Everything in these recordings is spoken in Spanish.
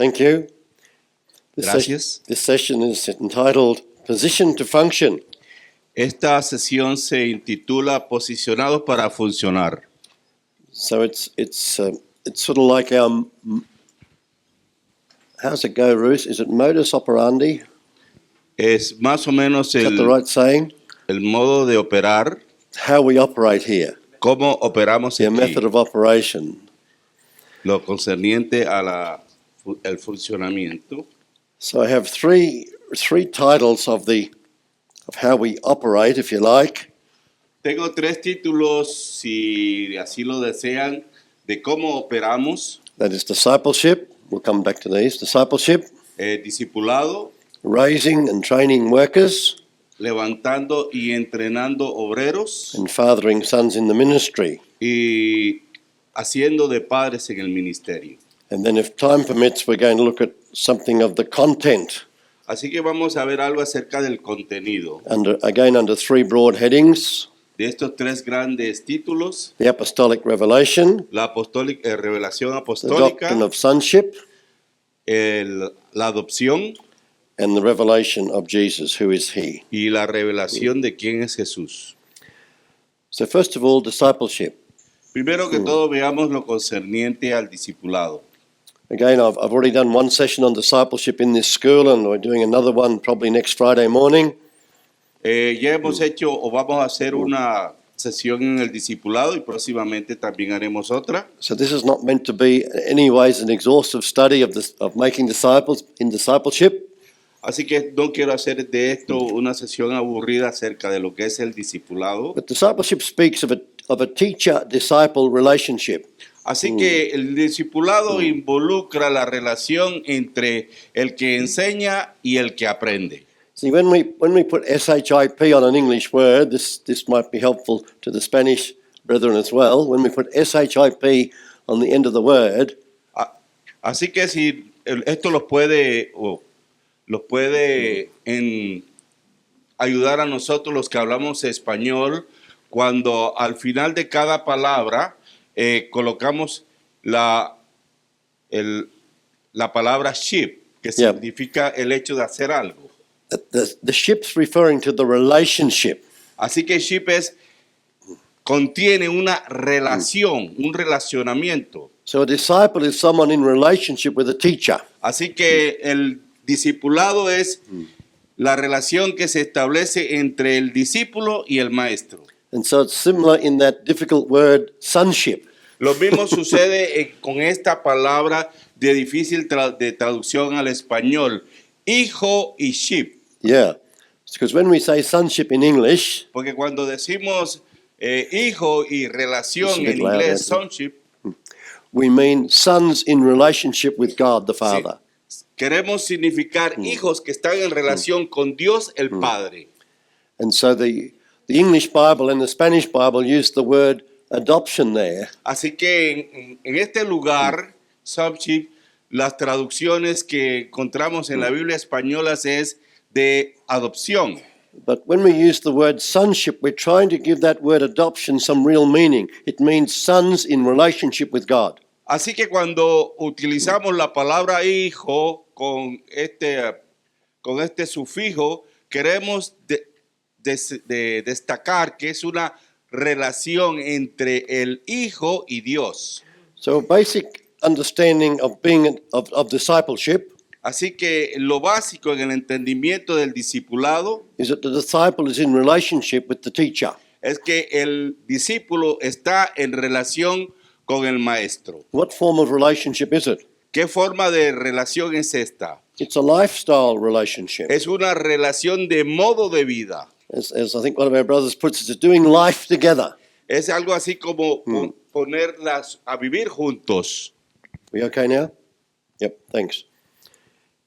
Thank you. Gracias. This session is entitled Position to Function. Esta sesión se intitula Posicionados para funcionar. So it's sort of like our, how's it go, Ruth? Is it modus operandi? Es más o menos Is that the right saying? el modo de operar, How we operate here, cómo operamos the aquí, method of operation. lo concerniente a el funcionamiento. So I have three titles of how we operate, if you like. Tengo 3 títulos, si así lo desean, de cómo operamos: That is discipleship. We'll come back to these. Discipleship, discipulado, raising and training workers, levantando y entrenando obreros, and fathering sons in the ministry. y haciendo de padres en el ministerio. And then if time permits, we're going to look at something of the content, Así que vamos a ver algo acerca del contenido under 3 broad headings: de estos 3 grandes títulos: the apostolic revelation, la revelación the apostólica, doctrine of sonship, la adopción and the revelation of Jesus, who is he. y la revelación de quién es Jesús. So first of all, discipleship. Primero que todo, veamos lo concerniente al discipulado. Again, I've already done one session on discipleship in this school, and we're doing another one probably next Friday morning. Ya hemos hecho o vamos a hacer una sesión en el discipulado y próximamente también haremos otra. So this is not meant to be in any ways an exhaustive study of making disciples in discipleship. Así que no quiero hacer de esto una sesión aburrida acerca de lo que es el discipulado. But discipleship speaks of a teacher-disciple relationship. Así que el discipulado involucra la relación entre el que enseña y el que aprende. See, when we put SHIP on an English word, this might be helpful to the Spanish brethren as well. When we put SHIP on the end of the word, Así que si esto los puede ayudar a nosotros los que hablamos español, cuando al final de cada palabra colocamos la palabra ship, que Yeah. significa el hecho de hacer algo. the ship's referring to the relationship. Así que ship contiene una relación, un relacionamiento. So a disciple is someone in relationship with a teacher. Así que el discipulado es la relación que se establece entre el discípulo y el maestro. And so it's similar in that difficult word, sonship. Lo mismo sucede con esta palabra de difícil de traducción al español, hijo y ship. Yeah. Because when we say sonship in English, Porque cuando decimos hijo y It's relación a bit en loud, inglés, isn't it? sonship, we mean sons in relationship with God the Father. queremos significar hijos que están en relación con Dios el Padre. And so the English Bible and the Spanish Bible use the word adoption there. Así que en este lugar, sonship, las traducciones que encontramos en la Biblia española es de adopción. But when we use the word sonship, we're trying to give that word adoption some real meaning. It means sons in relationship with God. Así que cuando utilizamos la palabra hijo con este sufijo, queremos destacar que es una relación entre el hijo y Dios. So basic understanding of being of discipleship Así que lo básico en el entendimiento del discipulado is that the disciple is in relationship with the teacher. es que el discípulo está en relación con el maestro. What form of relationship is it? ¿Qué forma de relación es esta? It's a lifestyle relationship. Es una relación de modo de vida. As I think one of our brothers puts it, it's doing life together. Es algo así como ponerlas a vivir juntos. We okay now? Yep, thanks.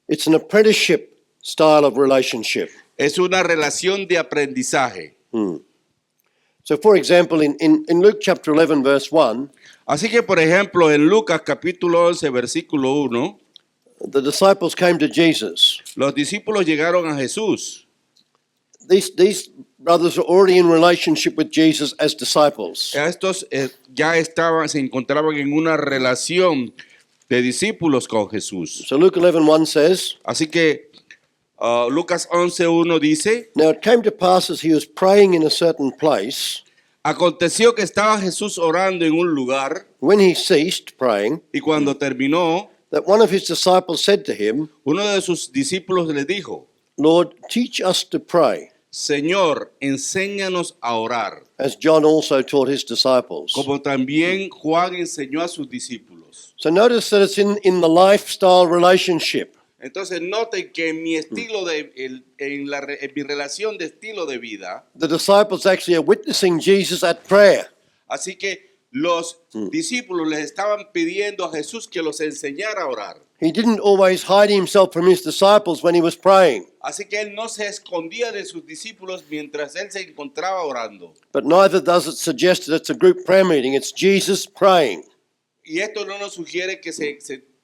It's an apprenticeship style of relationship. Es una relación de aprendizaje. So for example, in Luke chapter 11, verse 1, Así que, por ejemplo, en Lucas capítulo 11, versículo 1, the disciples came to Jesus. los discípulos llegaron a Jesús. These brothers are already in relationship with Jesus as disciples. Estos ya se encontraban en una relación de discípulos con Jesús. So Luke 11:1 says, Así que Lucas 11:1 dice, "Now it came to pass as he was praying in a certain place, aconteció que estaba Jesús orando en un lugar when he ceased praying, y cuando terminó, that one of his disciples said to him, uno de sus discípulos le dijo, Lord, teach us to pray, Señor, enséñanos a orar, as John also taught his disciples." como también Juan enseñó a sus discípulos. So notice that it's in the lifestyle relationship. Entonces noten que en mi estilo en mi relación de estilo de vida, The disciples actually are witnessing Jesus at prayer. así que los discípulos les estaban pidiendo a Jesús que los enseñara a orar. He didn't always hide himself from his disciples when he was praying, Así que él no se escondía de sus discípulos mientras él se encontraba orando. but neither does it suggest that it's a group prayer meeting. It's Jesus praying. Y esto no nos sugiere que se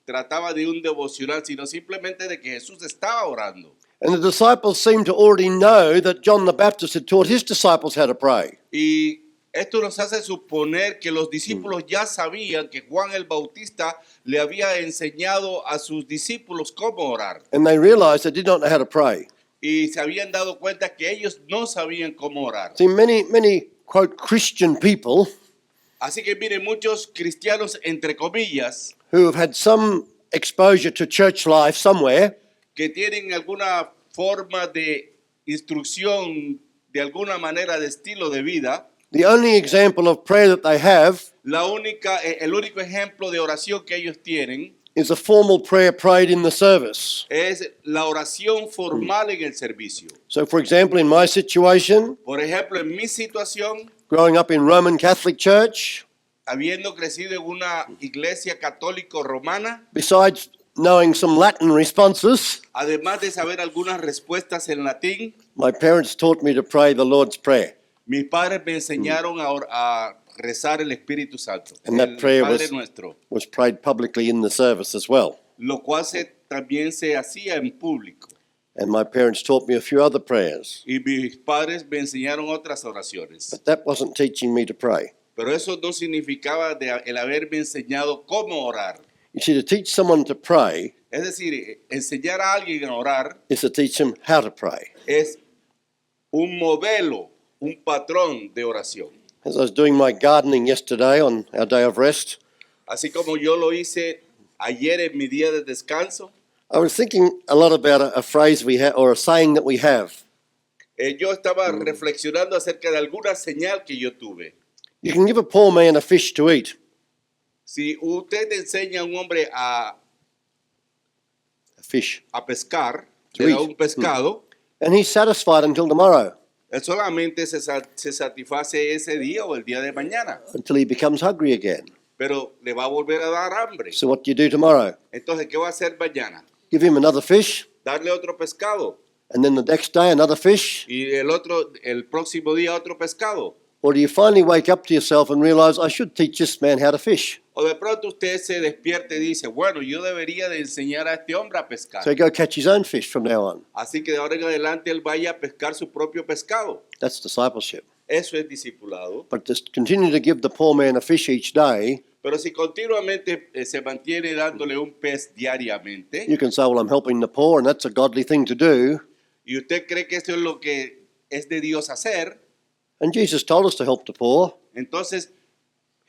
trataba de un devocional, sino simplemente de que Jesús estaba orando. And the disciples seem to already know that John the Baptist had taught his disciples how to pray. Y esto nos hace suponer que los discípulos ya sabían que Juan el Bautista le había enseñado a sus discípulos cómo orar. And they realized they did not know how to pray. Y se habían dado cuenta que ellos no sabían cómo orar. See, many, quote, Christian people Así que miren, muchos cristianos, entre comillas, who have had some exposure to church life somewhere, que tienen alguna forma de instrucción, de alguna manera de estilo de vida, the only example of prayer that they have el único ejemplo de oración que ellos tienen is a formal prayer prayed in the service. es la oración formal en el servicio. So, for example, in my situation, Por ejemplo, en mi situación, growing up in Roman Catholic Church, habiendo crecido en una iglesia católico romana, besides knowing some Latin responses, además de saber algunas respuestas en latín, my parents taught me to pray the Lord's Prayer. mis padres me enseñaron a rezar el Espíritu Santo, And that el prayer Padre was- Nuestro, Was prayed publicly in the service as well. lo cual también se hacía en público. And my parents taught me a few other prayers. Y mis padres me enseñaron otras oraciones. But that wasn't teaching me to pray. Pero eso no significaba el haberme enseñado cómo orar. You see, to teach someone to pray Es decir, enseñar a alguien a orar is to teach them how to pray. es un modelo, un patrón de oración. As I was doing my gardening yesterday on our day of rest, Así como yo lo hice ayer en mi día de descanso, I was thinking a lot about a phrase we have or a saying that we have. yo estaba reflexionando acerca de alguna señal que yo tuve. You can give a poor man a fish to eat, Si usted enseña a un hombre a fish, a pescar, To le da eat. un pescado, and he's satisfied until tomorrow, él solamente se satisface ese día o el día de mañana, until he becomes hungry again. pero le va a volver a dar hambre. So what do you do tomorrow? Entonces, ¿qué va a hacer mañana? Give him another fish, Darle otro pescado and then the next day another fish? y el próximo día otro pescado. Or do you finally wake up to yourself and realize, I should teach this man how to fish? O de pronto usted se despierte y dice, bueno, yo debería de enseñar a este hombre a pescar. So go catch his own fish from now on. Así que de ahora en adelante él vaya a pescar su propio pescado. That's discipleship. Eso es discipulado. But to continue to give the poor man a fish each day, Pero si continuamente se mantiene dándole un pez diariamente, you can say, well, I'm helping the poor, and that's a godly thing to do. y usted cree que esto es lo que es de Dios hacer, And Jesus told us to help the poor, entonces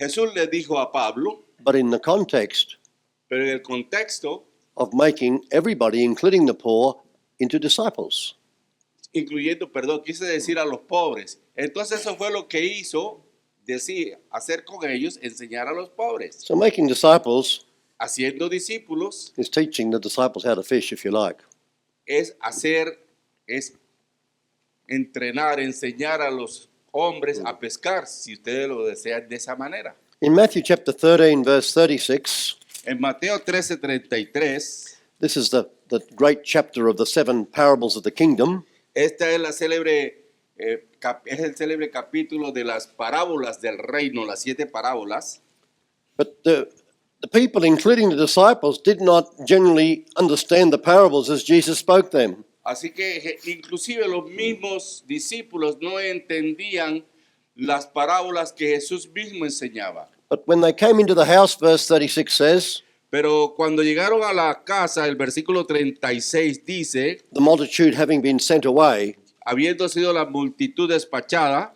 Jesús le dijo a Pablo, but in the context pero en el contexto, of making everybody, including the poor, into disciples. quise decir a los pobres. Entonces eso fue lo que hizo hacer con ellos, enseñar a los pobres. So making disciples Haciendo discípulos is teaching the disciples how to fish, if you like. es entrenar, enseñar a los hombres a pescar, si ustedes lo desean de esa manera. In Matthew chapter 13, verse 36, En Mateo 13:33, this is the great chapter of the 7 parables of the kingdom. esta es es el célebre capítulo de las parábolas del reino, las 7 parábolas. But the people, including the disciples, did not generally understand the parables as Jesus spoke them. Así que inclusive los mismos discípulos no entendían las parábolas que Jesús mismo enseñaba. But when they came into the house, verse 36 says, Pero cuando llegaron a la casa, el versículo 36 dice, the multitude having been sent away, habiendo sido la multitud despachada,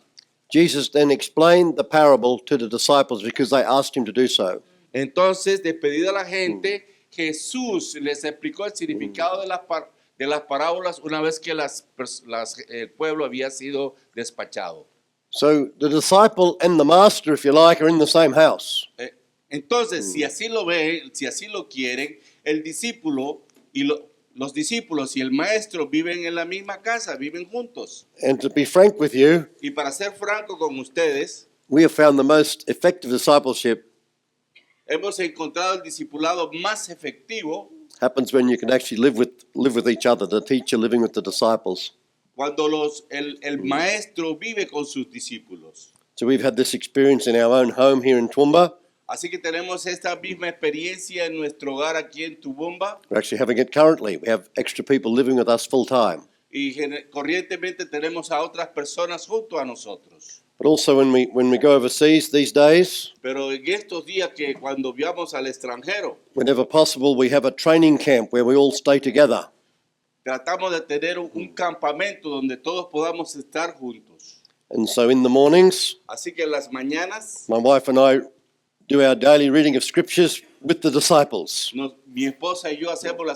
Jesus then explained the parable to the disciples because they asked him to do so. entonces, despedida la gente, Jesús les explicó el significado de las parábolas una vez que el pueblo había sido despachado. So the disciple and the master, if you like, are in the same house. Entonces, si así lo ven, si así lo quieren, el discípulo y los discípulos y el maestro viven en la misma casa, viven juntos. And to be frank with you, Y para ser franco con ustedes, we have found the most effective discipleship hemos encontrado el discipulado más efectivo happens when you can actually live with each other, the teacher living with the disciples. cuando el maestro vive con sus discípulos. So we've had this experience in our own home here in Toowoomba. Así que tenemos esta misma experiencia en nuestro hogar aquí en Toowoomba We're actually having it currently. We have extra people living with us full time. y corrientemente tenemos a otras personas junto a nosotros. But also when we go overseas these days, Pero en estos días que cuando viajamos al extranjero, whenever possible, we have a training camp where we all stay together. tratamos de tener un campamento donde todos podamos estar juntos. And so in the mornings, Así que en las mañanas, my wife and I do our daily reading of scriptures with the disciples. mi esposa y yo hacemos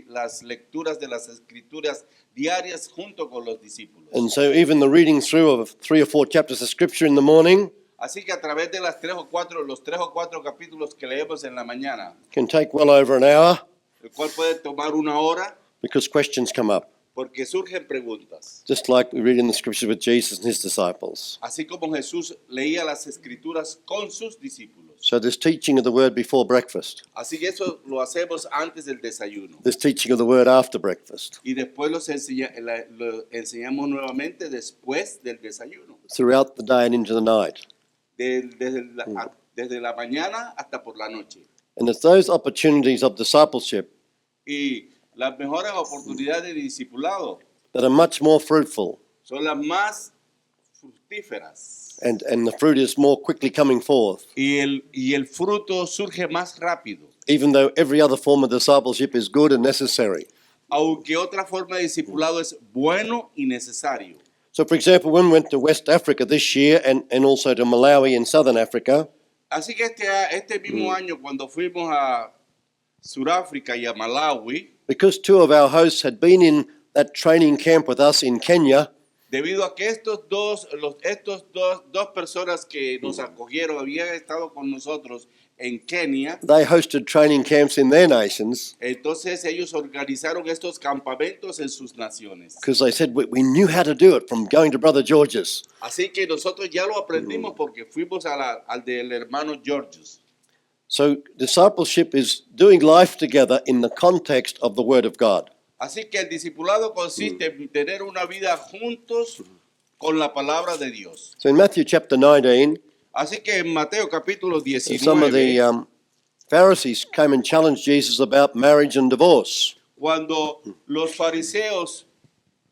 las lecturas de las escrituras diarias junto con los discípulos. And so even the reading through of 3 or 4 chapters of scripture in the morning Así que a través de los 3 o 4 capítulos que leemos en la mañana, can take well over an hour el cual puede tomar una hora because questions come up, porque surgen preguntas. just like we read in the scriptures with Jesus and his disciples. Así como Jesús leía las escrituras con sus discípulos. So this teaching of the word before breakfast, Así que eso lo hacemos antes del desayuno. this teaching of the word after breakfast, Y después lo enseñamos nuevamente después del desayuno. throughout the day and into the night. Desde la mañana hasta por la noche. And it's those opportunities of discipleship Y las mejores oportunidades de discipulado that are much more fruitful, son las más fructíferas. and the fruit is more quickly coming forth, Y el fruto surge más rápido. even though every other form of discipleship is good and necessary. Aunque otra forma de discipulado es bueno y necesario. So, for example, when we went to West Africa this year and also to Malawi in southern Africa, Así que este mismo año, cuando fuimos a Sudáfrica y a Malawi, because 2 of our hosts had been in that training camp with us in Kenya, debido a que estos dos personas que nos acogieron habían estado con nosotros en Kenia, they hosted training camps in their nations entonces ellos organizaron estos campamentos en sus naciones. because they said we knew how to do it from going to Brother George's. Así que nosotros ya lo aprendimos porque fuimos al del hermano Georgios. So discipleship is doing life together in the context of the Word of God. Así que el discipulado consiste en tener una vida juntos con la palabra de Dios. So in Matthew chapter 19, Así que en Mateo capítulo some of the 19, Pharisees came and challenged Jesus about marriage and divorce. cuando los fariseos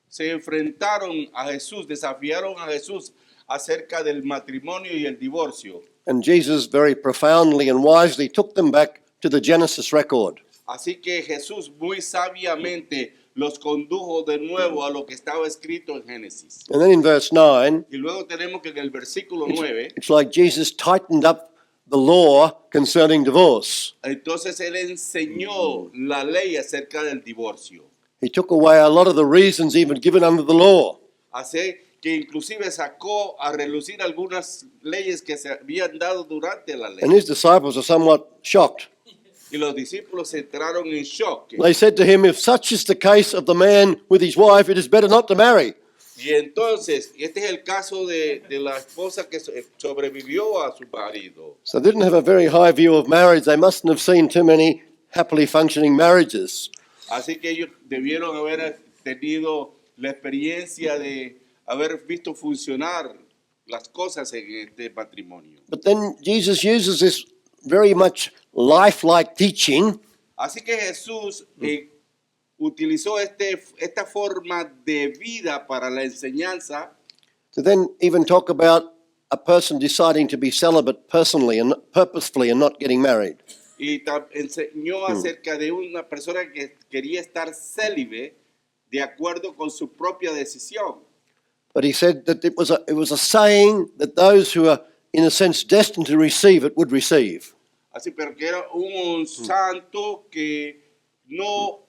se enfrentaron a Jesús, desafiaron a Jesús acerca del matrimonio y el divorcio. And Jesus very profoundly and wisely took them back to the Genesis record. Así que Jesús muy sabiamente los condujo de nuevo a lo que estaba escrito en Génesis. And then in verse 9, Y luego tenemos que en el versículo 9, it's like Jesus tightened up the law concerning divorce. entonces él enseñó la ley acerca del divorcio. He took away a lot of the reasons even given under the law. Así que inclusive sacó a relucir algunas leyes que se habían dado durante la And ley. his disciples are somewhat shocked. Y los discípulos entraron en shock. They said to him, if such is the case of the man with his wife, it is better not to marry. Y entonces, este es el caso de la esposa que sobrevivió a su marido. So they didn't have a very high view of marriage. They mustn't have seen too many happily functioning marriages. Así que ellos debieron haber tenido la experiencia de haber visto funcionar las cosas en este matrimonio. But then Jesus uses this very much lifelike teaching Así que Jesús utilizó esta forma de vida para la enseñanza to then even talk about a person deciding to be celibate personally and purposefully and not getting married. Y enseñó acerca de una persona que quería estar célibe de acuerdo con su propia decisión. But he said that it was a saying that those who are, in a sense, destined to receive it would receive. Así, pero que era un santo que no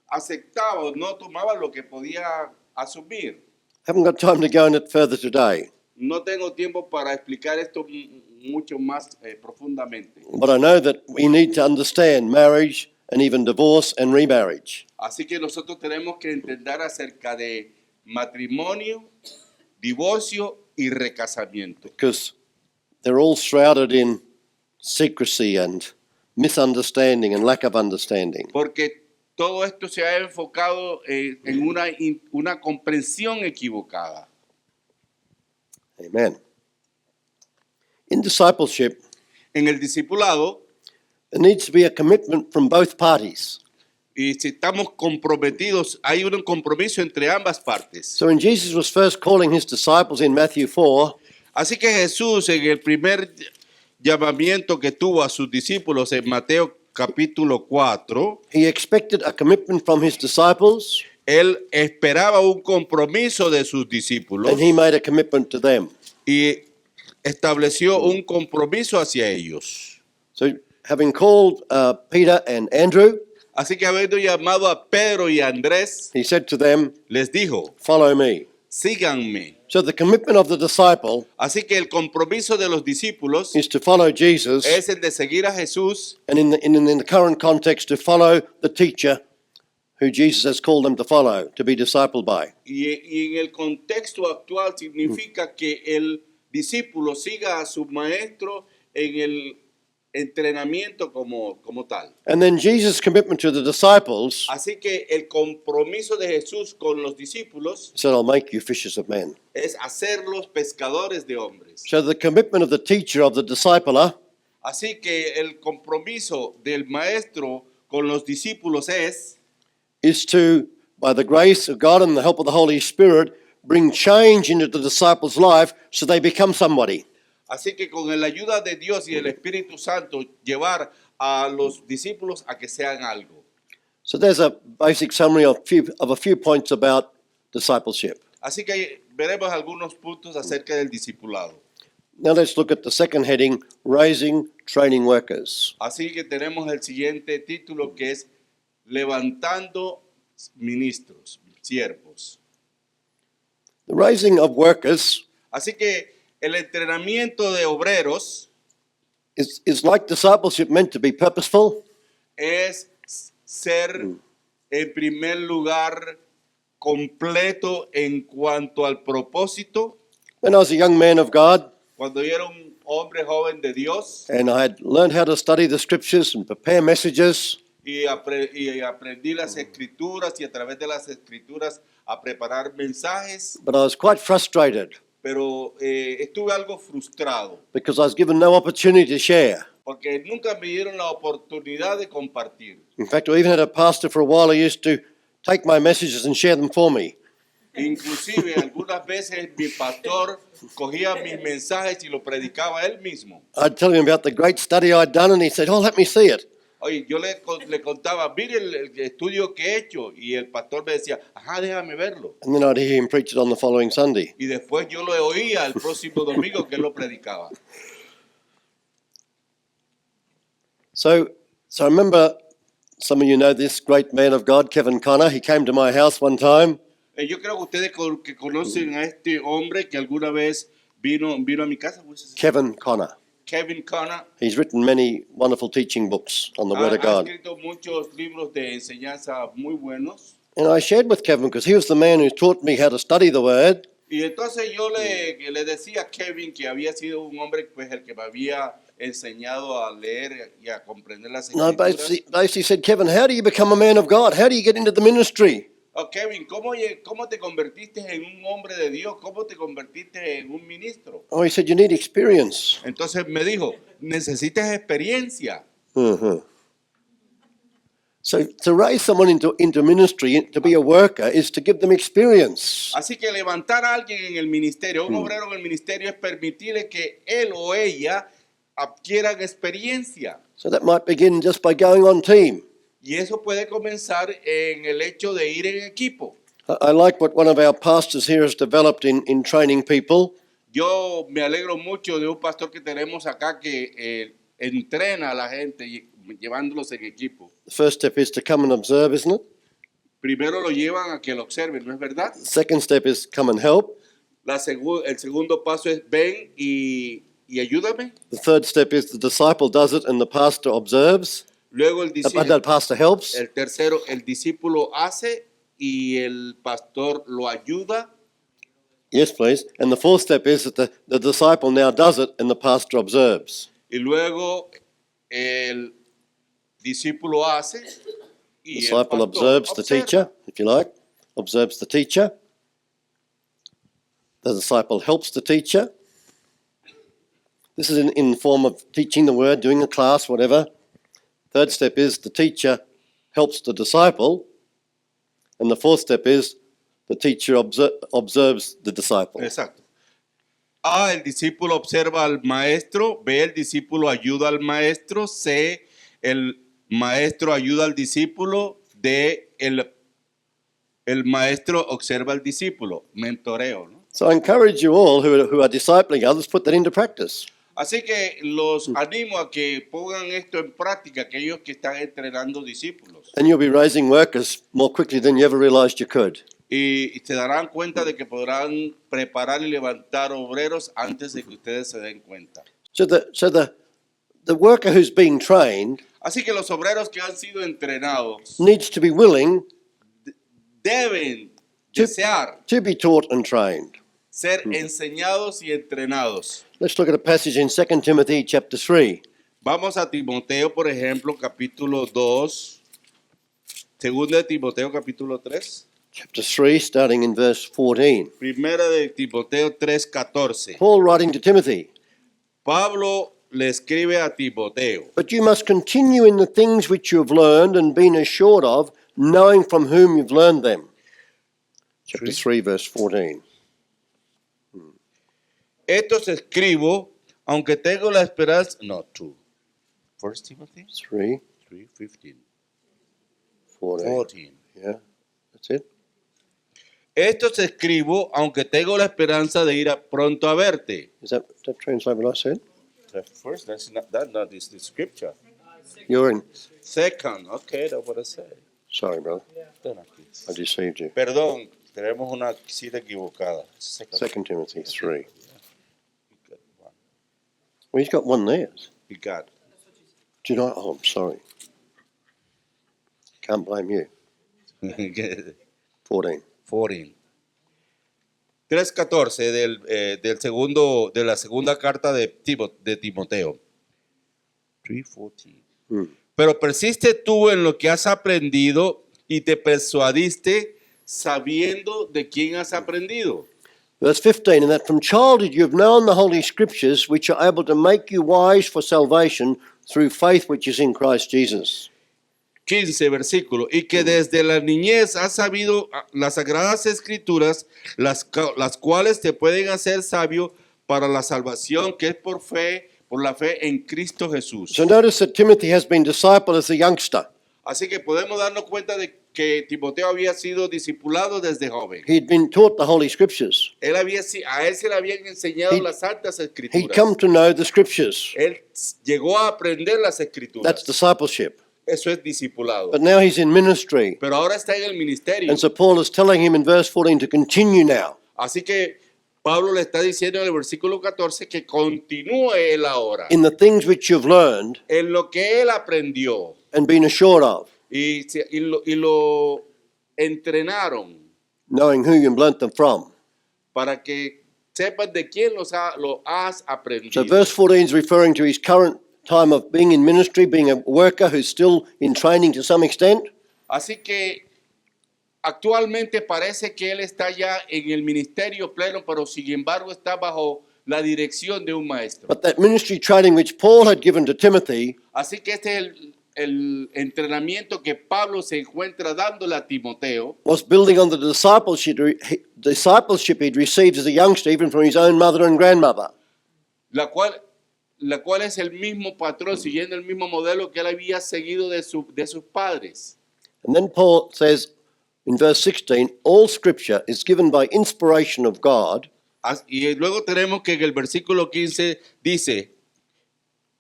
aceptaba o no tomaba lo que podía asumir. Haven't got time to go into it further today. No tengo tiempo para explicar esto mucho más profundamente. But I know that we need to understand marriage and even divorce and remarriage. Así que nosotros tenemos que entender acerca de matrimonio, divorcio y recasamiento. Because they're all shrouded in secrecy and misunderstanding and lack of understanding. Porque todo esto se ha enfocado en una comprensión equivocada. Amen. In discipleship, En el discipulado, there needs to be a commitment from both parties. y si estamos comprometidos, hay un compromiso entre ambas partes. So when Jesus was first calling his disciples in Matthew 4, Así que Jesús, en el primer llamamiento que tuvo a sus discípulos en Mateo capítulo 4, he expected a commitment from his disciples, él esperaba un compromiso de sus discípulos and he made a commitment to them. y estableció un compromiso hacia ellos. So having called Peter and Andrew, Así que habiendo llamado a Pedro y a Andrés, he said to them, les dijo, follow me. síganme. So the commitment of the disciple Así que el compromiso de los discípulos is to follow Jesus, es el de seguir a Jesús and in the current context, to follow the teacher who Jesus has called them to follow, to be discipled by. y en el contexto actual significa que el discípulo siga a su maestro en el entrenamiento como tal. And then Jesus' commitment to the disciples Así que el compromiso de Jesús con los discípulos said, I'll make you fishers of men. es hacerlos pescadores de hombres. So the commitment of the teacher, of the discipler, Así que el compromiso del maestro con los discípulos is to, by the grace of God and the help of the Holy Spirit, bring change into the disciples' life so they become somebody. así que con la ayuda de Dios y el Espíritu Santo llevar a los discípulos a que sean algo. So there's a basic summary of a few points about discipleship. Así que veremos algunos puntos acerca del discipulado. Now let's look at the second heading, raising training workers. Así que tenemos el siguiente título que es levantando ministros, siervos. The raising of workers Así que el entrenamiento de obreros is like discipleship meant to be purposeful, es ser en primer lugar completo en cuanto al propósito. When I was a young man of God Cuando yo era un hombre joven de Dios and I had learned how to study the scriptures and prepare messages, y aprendí las escrituras y a través de las escrituras a preparar mensajes, but I was quite frustrated pero estuve algo frustrado because I was given no opportunity to share. porque nunca me dieron la oportunidad de compartir. In fact, I even had a pastor for a while who used to take my messages and share them for me. Inclusive algunas veces mi pastor cogía mis mensajes y lo predicaba él mismo. I'd tell him about the great study I'd done, and he said, "Oh, let me see it." Oye, yo le contaba, mire el estudio que he hecho, y el pastor me decía, ajá, déjame verlo. And then I'd hear him preach it on the following Sunday. Y después yo lo oía el próximo domingo que él lo predicaba. So I remember, some of you know this great man of God, Kevin Connor. He came to my house one time. Yo creo que ustedes que conocen a este hombre que alguna vez vino a mi casa. Kevin Connor. Kevin Connor. He's written many wonderful teaching books on the Word of Ha God. escrito muchos libros de enseñanza muy buenos. And I shared with Kevin because he was the man who taught me how to study the Word. Y entonces yo le decía a Kevin que había sido un hombre pues el que me había enseñado a leer y a comprender las And I escrituras. basically said, Kevin, how do you become a man of God? How do you get into the ministry? Oh, Kevin, ¿cómo te convertiste en un hombre de Dios? ¿Cómo te convertiste en un ministro? Oh, he said, you need experience. Entonces me dijo, necesitas experiencia. Uh-huh. So to raise someone into ministry, to be a worker, is to give them experience. Así que levantar a alguien en el ministerio, un obrero en el ministerio, es permitirle que él o ella adquieran experiencia. So that might begin just by going on team. Y eso puede comenzar en el hecho de ir en equipo. I like what one of our pastors here has developed in training people. Yo me alegro mucho de un pastor que tenemos acá que entrena a la gente llevándolos en equipo. The first step is to come and observe, isn't it? Primero lo llevan a que lo observen, ¿no es verdad? The second step is come and help. El segundo paso es ven y ayúdame. The third step is the disciple does it and the pastor observes. Luego el The pastor helps. el tercero, el discípulo hace y el pastor lo ayuda. Yes, please. And the fourth step is that the disciple now does it and the pastor observes. Y luego el discípulo hace y el Disciple pastor observes the observa. teacher, if you like, observes the teacher. The disciple helps the teacher. This is in the form of teaching the word, doing a class, whatever. Third step is the teacher helps the disciple. And the fourth step is the teacher observes the disciple. Exacto. A, el discípulo observa al maestro. B, el discípulo ayuda al maestro. C, el maestro ayuda al discípulo. D, el maestro observa al discípulo. Mentoreo, ¿no? So I encourage you all who are discipling others, put that into practice. Así que los animo a que pongan esto en práctica, aquellos que están entrenando discípulos. And you'll be raising workers more quickly than you ever realized you could. Y se darán cuenta de que podrán preparar y levantar obreros antes de que ustedes se den cuenta. So the worker who's being trained Así que los obreros que han sido entrenados needs to be willing deben Sí. desear to be taught and trained. ser enseñados y entrenados. Let's look at a passage in 2 Timothy chapter 3. Vamos a Timoteo, por ejemplo, capítulo 2. Segunda de Timoteo, capítulo 3. Chapter 3, starting in verse 14. Primera de Timoteo 3:14. Paul writing to Timothy, Pablo le escribe a Timoteo. but you must continue in the things which you have learned and been assured of, knowing from whom you've learned them. Chapter 3, verse 14. Esto os escribo, aunque tengo la esperanza. No, 2. First Timothy 3, 3:15. 14. 14. Yeah, that's it. Esto os escribo, aunque tengo la esperanza de ir pronto a verte. Is that translate what I said? First, that not is the scripture. You're in. Second, okay, that's what I said. Sorry, brother. I deceived you. Perdón, tenemos una cita equivocada. 2 Timothy 3. Well, he's got one there. He got. Do you know? Oh, I'm sorry. Can't blame you. 14. 14. 3:14 de la segunda carta de Timoteo. 3:14. Pero persiste tú en lo que has aprendido y te persuadiste sabiendo de quién has aprendido. Verse 15, and that from childhood you have known the Holy Scriptures, which are able to make you wise for salvation through faith which is in Christ Jesus. 15 versículo, y que desde la niñez has sabido las sagradas escrituras, las cuales te pueden hacer sabio para la salvación que es por la fe en Cristo Jesús. So notice that Timothy has been discipled as a youngster. Así que podemos darnos cuenta de que Timoteo había sido discipulado desde joven. He'd been taught the Holy Scriptures. A él se le habían enseñado las santas He'd escrituras. come to know the Scriptures. Él llegó a aprender las That's escrituras. discipleship. Eso es discipulado. But now he's in ministry. Pero ahora está en el ministerio. And so Paul is telling him in verse 14 to continue now. Así que Pablo le está diciendo en el versículo 14 que continúe él ahora In the things which you've learned en lo que él aprendió and been assured of, y lo entrenaron knowing who you've learnt them from. para que sepan de quién lo has aprendido. So verse 14 is referring to his current time of being in ministry, being a worker who's still in training to some extent. Así que actualmente parece que él está ya en el ministerio pleno, pero sin embargo está bajo la dirección de un maestro. But that ministry training which Paul had given to Timothy Así que este es el entrenamiento que Pablo se encuentra dándole a Timoteo, was building on the discipleship he'd received as a youngster, even from his own mother and grandmother. la cual la cual es el mismo patrón, siguiendo el mismo modelo que él había seguido de sus padres. And then Paul says in verse 16, all scripture is given by inspiration of God Y luego tenemos que en el versículo 15 dice,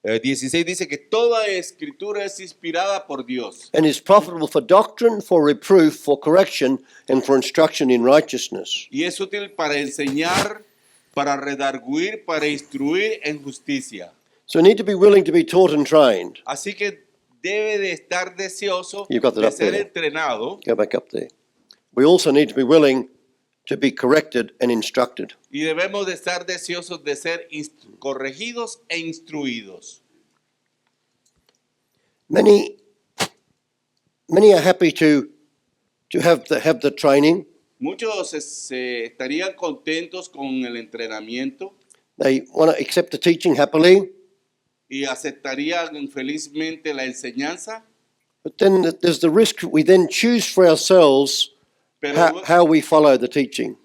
16 dice que toda escritura es inspirada por Dios. and is profitable for doctrine, for reproof, for correction, and for instruction in righteousness. Y es útil para enseñar, para redarguir, para instruir en justicia. So we need to be willing to be taught and trained. Así que debe de estar deseoso You got that de up ser there. entrenado. Go back up there. We also need to be willing to be corrected and instructed. Y debemos de estar deseosos de ser corregidos e instruidos. Many are happy to have the training. Muchos estarían contentos con el entrenamiento They want to accept the teaching happily, y aceptarían felizmente la enseñanza, but then there's the risk we then choose for ourselves pero, how we follow the teaching.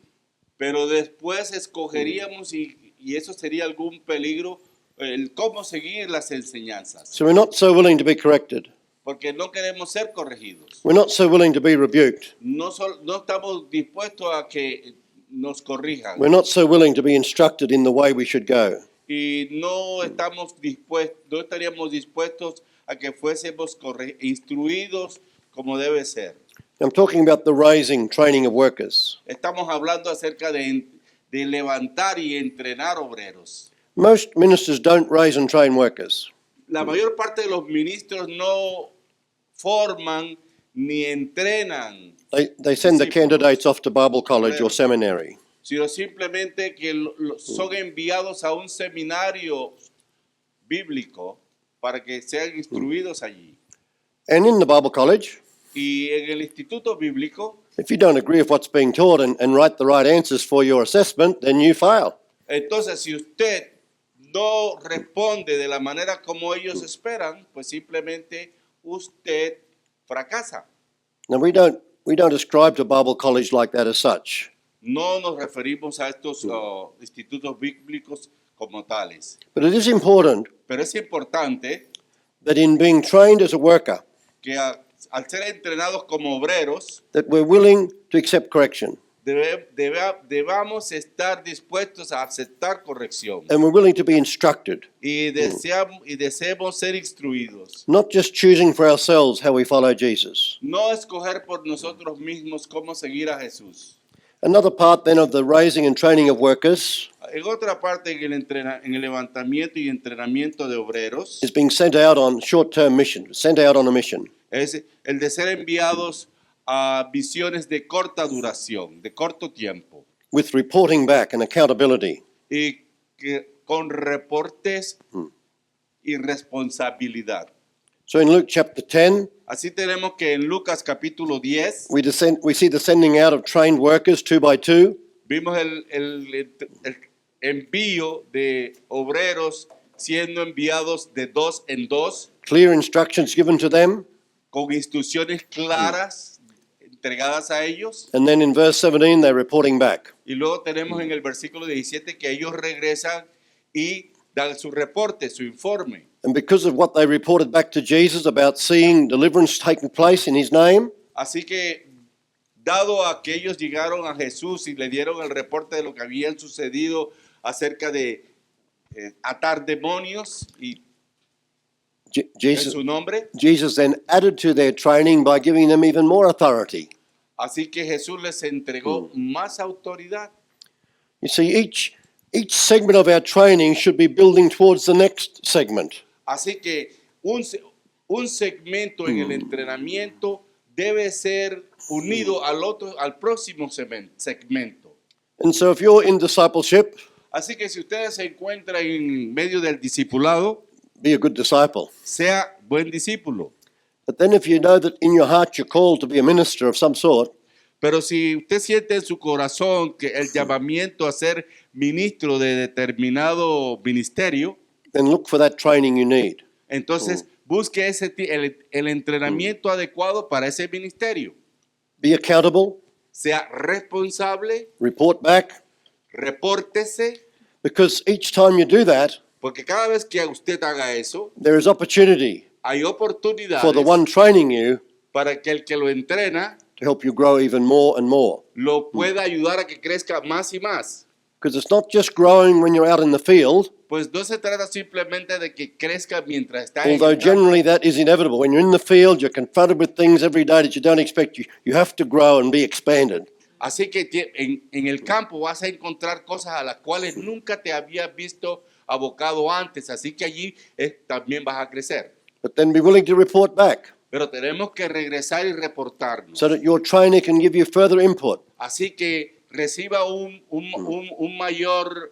pero después escogeríamos y eso sería algún peligro, el cómo seguir las enseñanzas, So we're not so willing to be corrected. porque no queremos ser corregidos. We're not so willing to be rebuked. No estamos dispuestos a que nos corrijan We're not so willing to be instructed in the way we should go. y no estaríamos dispuestos a que fuésemos instruidos como debe ser. I'm talking about the raising, training of workers. Estamos hablando acerca de levantar y entrenar obreros. Most ministers don't raise and train workers. La mayor parte de los ministros no forman ni entrenan, They send the Discípulos. candidates off to Bible college or seminary. sino simplemente que son enviados a un seminario bíblico para que sean instruidos allí. And in the Bible college, Y en el instituto bíblico, if you don't agree with what's being taught and write the right answers for your assessment, then you fail. entonces si usted no responde de la manera como ellos esperan, pues simplemente usted fracasa. Now we don't ascribe to Bible college like that as such. No nos referimos a estos institutos bíblicos como tales. But it is important Pero es importante that in being trained as a worker, que al ser entrenados como obreros, that we're willing to accept correction debamos estar dispuestos a aceptar corrección and we're willing to be instructed, y deseemos ser instruidos. not just choosing for ourselves how we follow Jesus. No escoger por nosotros mismos cómo seguir a Jesús. Another part then of the raising and training of workers En otra parte, en el levantamiento y entrenamiento de obreros, is being sent out on short-term mission, sent out on a mission. es el de ser enviados a misiones de corta duración, de corto tiempo, with reporting back and accountability. y con reportes y responsabilidad. So in Luke chapter 10, Así tenemos que en Lucas capítulo 10 we see the sending out of trained workers 2 by 2, vimos el envío de obreros siendo enviados de 2 en 2, clear instructions given to them, con instrucciones claras entregadas a ellos. and then in verse 17 they're reporting back. Y luego tenemos en el versículo 17 que ellos regresan y dan su reporte, su informe. And because of what they reported back to Jesus about seeing deliverance taking place in his name, Así que, dado a que ellos llegaron a Jesús y le dieron el reporte de lo que había sucedido acerca de atar demonios y en Jesus, su nombre, Jesus then added to their training by giving them even more authority. así que Jesús les entregó más autoridad. You see, each segment of our training should be building towards the next segment. Así que un segmento en el entrenamiento debe ser unido al próximo segmento. And so if you're in discipleship, Así que si ustedes se encuentran en medio del discipulado, be a good disciple. sea buen discípulo. But then if you know that in your heart you're called to be a minister of some sort, Pero si usted siente en su corazón que el llamamiento a ser ministro de determinado ministerio, then look for that training you need. entonces busque el entrenamiento adecuado para ese ministerio. Be accountable, Sea responsable, report back, repórtese, because each time you do that, Porque cada vez que usted haga eso, there is opportunity hay for the oportunidades one training you para que el que lo entrena to help you grow even more and more. lo pueda ayudar a que crezca más y más. Because it's not just growing when you're out in the field, Pues no se trata simplemente de que crezca mientras está en although el campo. generally that is inevitable. When you're in the field, you're confronted with things every day that you don't expect. You have to grow and be expanded. Así que en el campo vas a encontrar cosas a las cuales nunca te habías visto abocado antes. Así que allí también vas a crecer. But then be willing to report back Pero tenemos que regresar y reportarnos. so that your trainer can give you further input. Así que reciba un mayor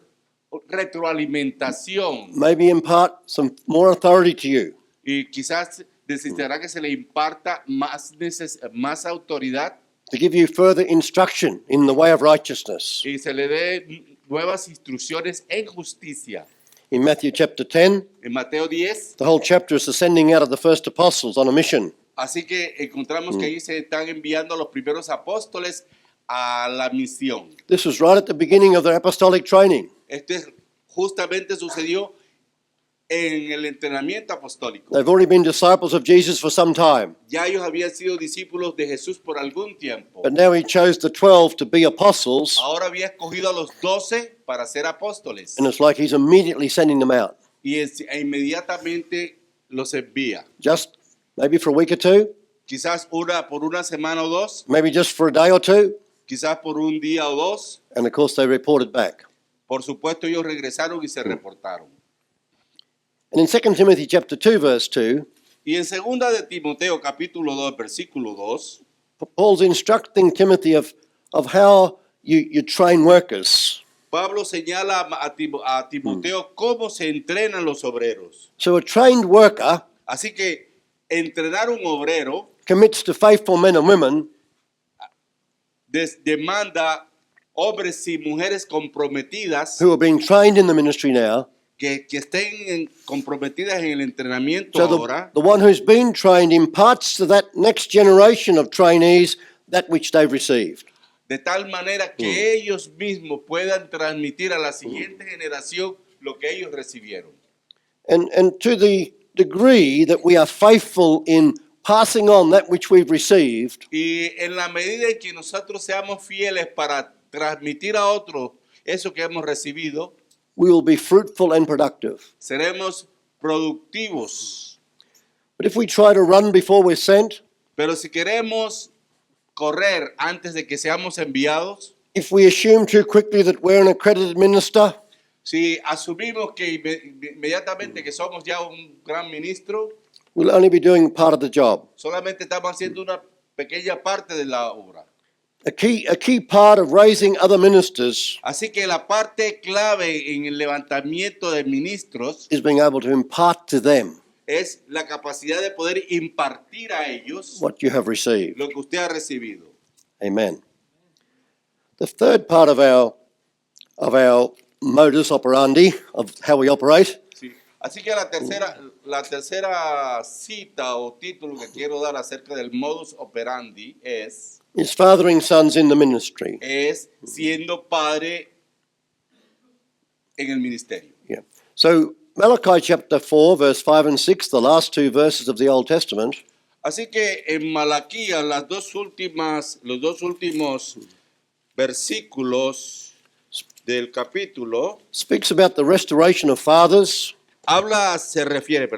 retroalimentación Maybe impart some more authority to you. y quizás necesitará que se le imparta más autoridad To give you further instruction in the way of righteousness. y se le dé nuevas instrucciones en justicia. In Matthew chapter 10, En Mateo 10, the whole chapter is the sending out of the first apostles on a mission. así que encontramos que ahí se están enviando los primeros apóstoles a la misión. This was right at the beginning of their apostolic training. Esto justamente sucedió en el entrenamiento apostólico. They've already been disciples of Jesus for some time, Ya ellos habían sido discípulos de Jesús por algún tiempo. but now he chose the 12 to be apostles, Ahora había escogido a los 12 para ser apóstoles and it's like he's immediately sending them out. y inmediatamente los envía. Just maybe for a week or two, Quizás por una semana o dos, maybe just for a day or two, quizás por un día o dos. and of course they reported back. Por supuesto ellos regresaron y se reportaron. And in 2 Timothy chapter 2 verse 2, Y en segunda de Timoteo capítulo 2 versículo 2, Paul's instructing Timothy of how you train workers. Pablo señala a Timoteo cómo se entrenan los obreros. So a trained worker Así que entrenar un obrero commits to faithful men and women demanda hombres y mujeres comprometidas who are being trained in the ministry now. que estén comprometidas en el entrenamiento So ahora. the one who's been trained imparts to that next generation of trainees that which they've received. De tal manera que ellos mismos puedan transmitir a la siguiente generación lo que ellos recibieron. And to the degree that we are faithful in passing on that which we've received, Y en la medida en que nosotros seamos fieles para transmitir a otros eso que hemos recibido, we will be fruitful and productive. seremos productivos. But if we try to run before we're sent, Pero si queremos correr antes de que seamos enviados, if we assume too quickly that we're an accredited minister, si asumimos que inmediatamente que somos ya un gran ministro, we'll only be doing part of the job. solamente estamos haciendo una pequeña parte de la obra. A key part of raising other ministers Así que la parte clave en el levantamiento de ministros is being able to impart to them es la capacidad de poder impartir a ellos what you have received. lo que usted ha recibido. Amen. The third part of our modus operandi, of how we operate, Sí. Así que la tercera cita o título que quiero dar acerca del modus operandi es fathering sons in the ministry. siendo padre en el ministerio. Yeah. So Malachi chapter 4, verse 5 and 6, the last two verses of the Old Testament, Así que en Malaquías los dos últimos versículos del capítulo speaks about the restoration of fathers se refiere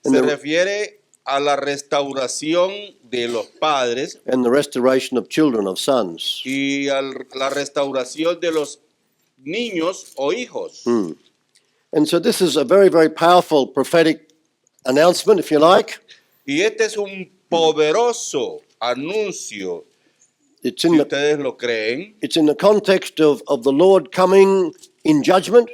And the- a la restauración de los padres and the restoration of children, of sons. y a la restauración de los niños o hijos. And so this is a very, very powerful prophetic announcement, if you like. Y este es un poderoso anuncio, It's si in the, ustedes lo creen, it's in the context of the Lord coming in judgment,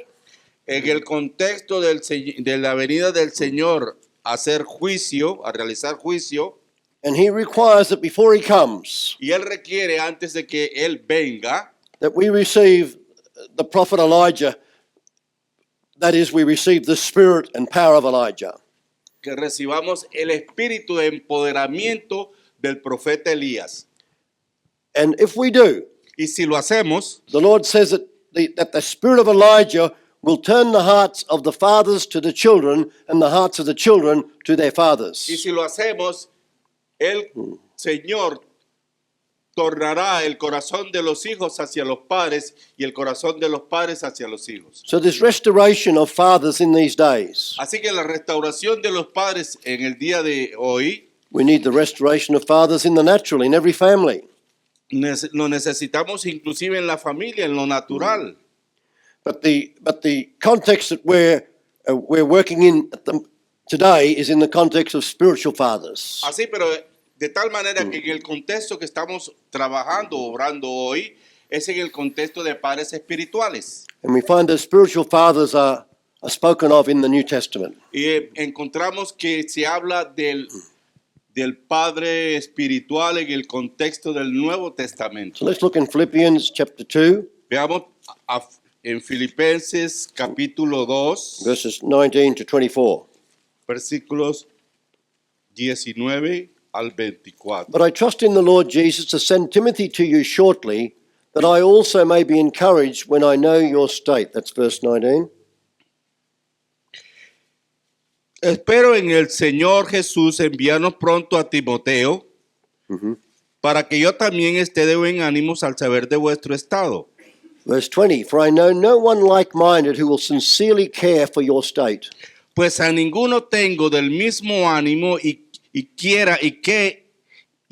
en el contexto de la venida del Señor a hacer juicio, a realizar juicio, and he requires that before he comes, y Él requiere antes de que Él venga, that we receive the prophet Elijah. That is, we receive the spirit and power of Elijah. que recibamos el espíritu de empoderamiento del profeta Elías. And if we do, Y si lo hacemos, the Lord says that the spirit of Elijah will turn the hearts of the fathers to the children and the hearts of the children to their fathers. Y si lo hacemos, el Señor tornará el corazón de los hijos hacia los padres y el corazón de los padres hacia los hijos. So there's restoration of fathers in these days. Así que la restauración de los padres en el día de hoy, We need the restoration of fathers in the natural, in every family. lo necesitamos inclusive en la familia, en lo natural. But the context that we're working in today is in the context of spiritual fathers. Así, pero de tal manera que en el contexto que estamos trabajando, obrando hoy, es en el contexto de padres espirituales. And we find that spiritual fathers are spoken of in the New Testament. Y encontramos que se habla del padre espiritual en el contexto del Nuevo Testamento. So let's look in Philippians chapter 2, Veamos en Filipenses capítulo 2, verses 19 to 24. versículos 19 al 24. But I trust in the Lord Jesus to send Timothy to you shortly, that I also may be encouraged when I know your state. That's verse 19. Espero en el Señor Jesús enviarnos pronto a Timoteo, para que yo también esté de buen ánimo al saber de vuestro estado. Verse 20, for I know no one like-minded who will sincerely care for your state. Pues a ninguno tengo del mismo ánimo y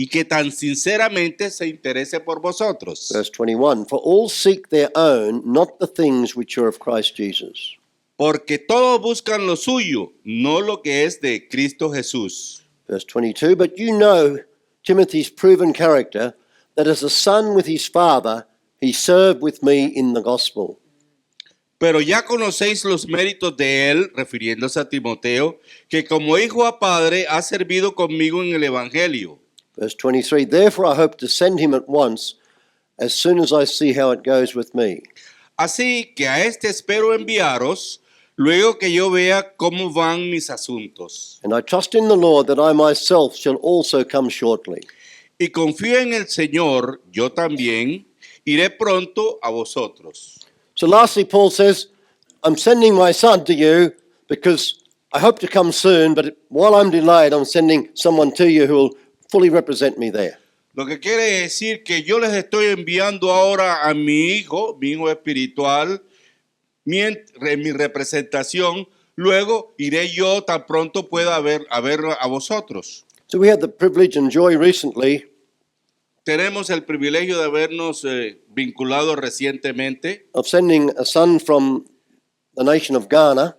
que tan sinceramente se interese por vosotros. Verse 21, for all seek their own, not the things which are of Christ Jesus. Porque todos buscan lo suyo, no lo que es de Cristo Jesús. Verse 22, but you know Timothy's proven character, that as a son with his father, he served with me in the gospel. Pero ya conocéis los méritos de él, refiriéndose a Timoteo, que como hijo a padre ha servido conmigo en el Evangelio. Verse 23, therefore I hope to send him at once, as soon as I see how it goes with me. Así que a este espero enviaros, luego que yo vea cómo van mis asuntos. And I trust in the Lord that I myself shall also come shortly. Y confío en el Señor, yo también iré pronto a vosotros. So lastly, Paul says, I'm sending my son to you because I hope to come soon, but while I'm delayed, I'm sending someone to you who will fully represent me there. Lo que quiere decir que yo les estoy enviando ahora a mi hijo espiritual, en mi representación, luego iré yo tan pronto pueda ver a vosotros. So we had the privilege and joy recently Tenemos el privilegio de habernos vinculado recientemente, of sending a son from the nation of Ghana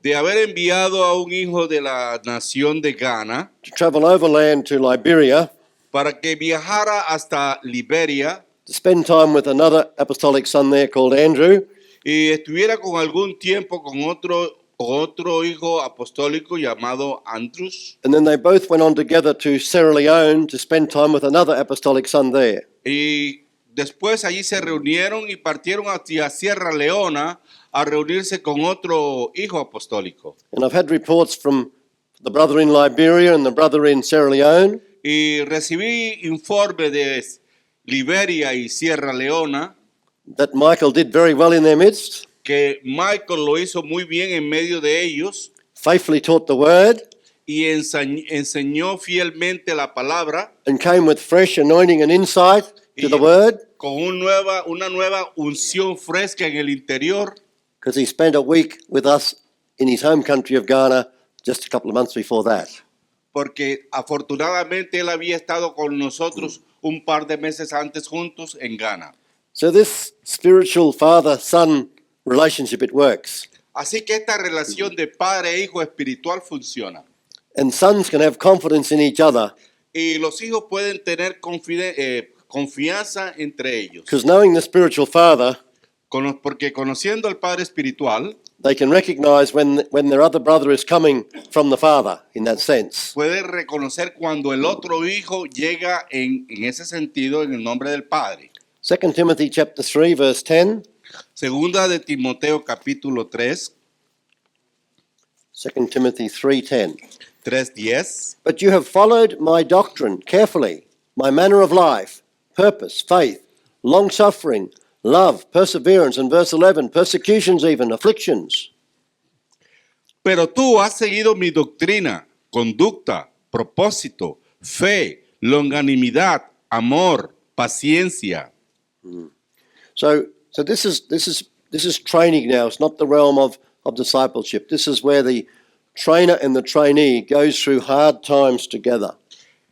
de haber enviado a un hijo de la nación de Ghana to travel overland to Liberia para que viajara hasta Liberia to spend time with another apostolic son there called Andrew, y estuviera con algún tiempo con otro hijo apostólico llamado Andrus. and then they both went on together to Sierra Leone to spend time with another apostolic son there. Y después allí se reunieron y partieron hacia Sierra Leona a reunirse con otro hijo apostólico. And I've had reports from the brother in Liberia and the brother in Sierra Leone Y recibí informe de Liberia y Sierra Leona that Michael did very well in their midst, que Michael lo hizo muy bien en medio de ellos faithfully taught the word, y enseñó fielmente la palabra and came with fresh anointing and insight to the Y- word, con una nueva unción fresca en el interior, because he spent a week with us in his home country of Ghana just a couple of months before that. porque afortunadamente él había estado con nosotros un par de meses antes juntos en Ghana. So this spiritual father-son relationship, it works. Así que esta relación de padre e hijo espiritual funciona. And sons can have confidence in each other, Y los hijos pueden tener confianza entre ellos. because knowing the spiritual father, Porque conociendo al padre espiritual, they can recognize when their other brother is coming from the father, in that sense. puede reconocer cuando el otro hijo llega en ese sentido en el nombre del padre. 2 Timothy chapter 3, verse 10. Segunda de Timoteo capítulo 3, 2 Timothy 3:10. 3:10. But you have followed my doctrine carefully, my manner of life, purpose, faith, long-suffering, love, perseverance, and verse 11, persecutions even, afflictions. Pero tú has seguido mi doctrina, conducta, propósito, fe, longanimidad, amor, paciencia. So this is training now. It's not the realm of discipleship. This is where the trainer and the trainee goes through hard times together.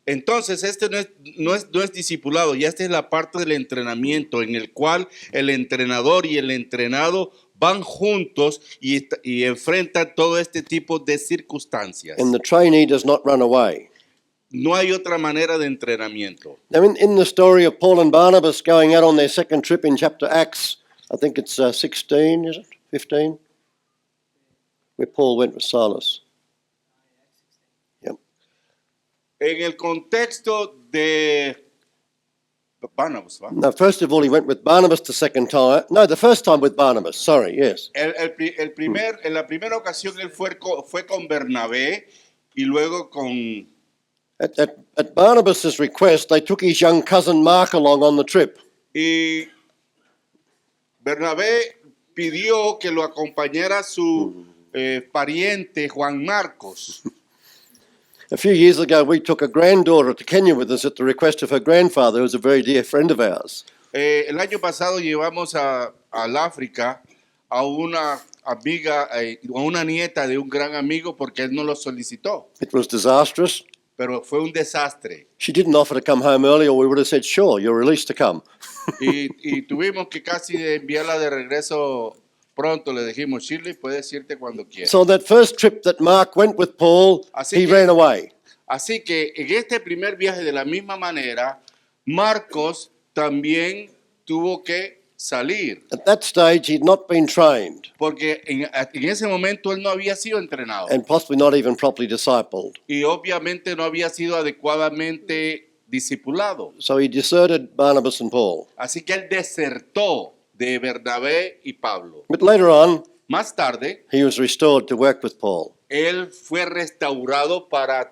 Entonces, este no es discipulado, ya esta es la parte del entrenamiento en el cual el entrenador y el entrenado van juntos y enfrentan todo este tipo de circunstancias. And the trainee does not run away. No hay otra manera de entrenamiento. Now, in the story of Paul and Barnabas going out on their second trip in chapter Acts, I think it's 16, is it? 15? Where Paul went with Silas. Yep. En el contexto de Barnabas, ¿va? No, first of all, he went with Barnabas the second time. No, the first time with Barnabas, sorry, yes. En la primera ocasión él fue con Bernabé y luego con... At Barnabas' request, they took his young cousin Mark along on the trip. Y Bernabé pidió que lo acompañara su pariente Juan Marcos. A few years ago, we took a granddaughter to Kenya with us at the request of her grandfather, who was a very dear friend of ours. El año pasado llevamos al África a una amiga, a una nieta de un gran amigo porque él nos lo solicitó, It was disastrous. pero fue un desastre. She didn't offer to come home early, or we would have said, sure, you're released to come. Y tuvimos que casi enviarla de regreso pronto. Le dijimos, Shirley, puedes irte cuando quieras. So that first trip that Mark went with Paul, Así he que- ran away. Así que en este primer viaje de la misma manera, Marcos también tuvo que salir, At that stage, he'd not been trained porque en ese momento él no había sido entrenado and possibly not even properly discipled. y obviamente no había sido adecuadamente discipulado. So he deserted Barnabas and Paul. Así que él desertó de Bernabé y Pablo. But later on, Más tarde, he was restored to work with Paul. él fue restaurado para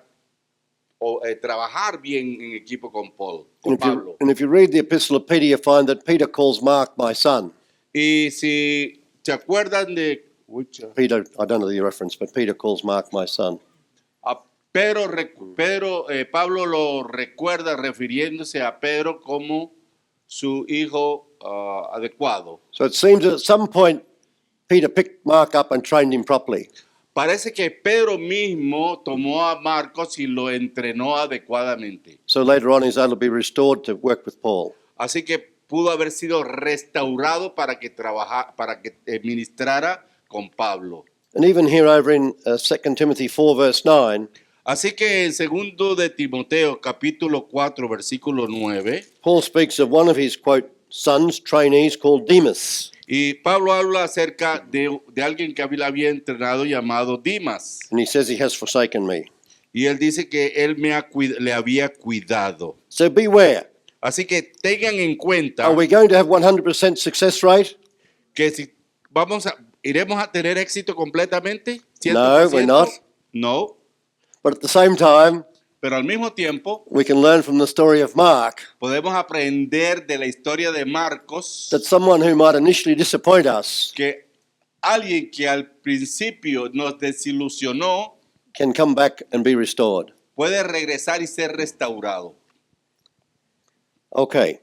trabajar bien en equipo con Pablo. And if you read the epistle of Peter, you find that Peter calls Mark my son. Y si se acuerdan de Peter, I don't know the reference, but Peter calls Mark my son. Pablo lo recuerda refiriéndose a Pedro como su hijo adecuado. So it seems that at some point, Peter picked Mark up and trained him properly. Parece que Pedro mismo tomó a Marcos y lo entrenó adecuadamente. So later on, he's able to be restored to work with Paul. Así que pudo haber sido restaurado para que ministrara con Pablo. And even here over in 2 Timothy 4, verse 9, Así que en segundo de Timoteo, capítulo 4, versículo 9, Paul speaks of one of his, quote, sons, trainees called Demas. y Pablo habla acerca de alguien que había entrenado llamado Dimas. And he says he has forsaken me. Y él dice que él le había cuidado. So beware. Así que tengan en cuenta Are we going to have 100% success rate? que si iremos a tener éxito completamente. No, we're not. No, But at the same time, pero al mismo tiempo we can learn from the story of Mark podemos aprender de la historia de Marcos that someone who might initially disappoint us que alguien que al principio nos desilusionó can come back and be restored. puede regresar y ser restaurado. Okay.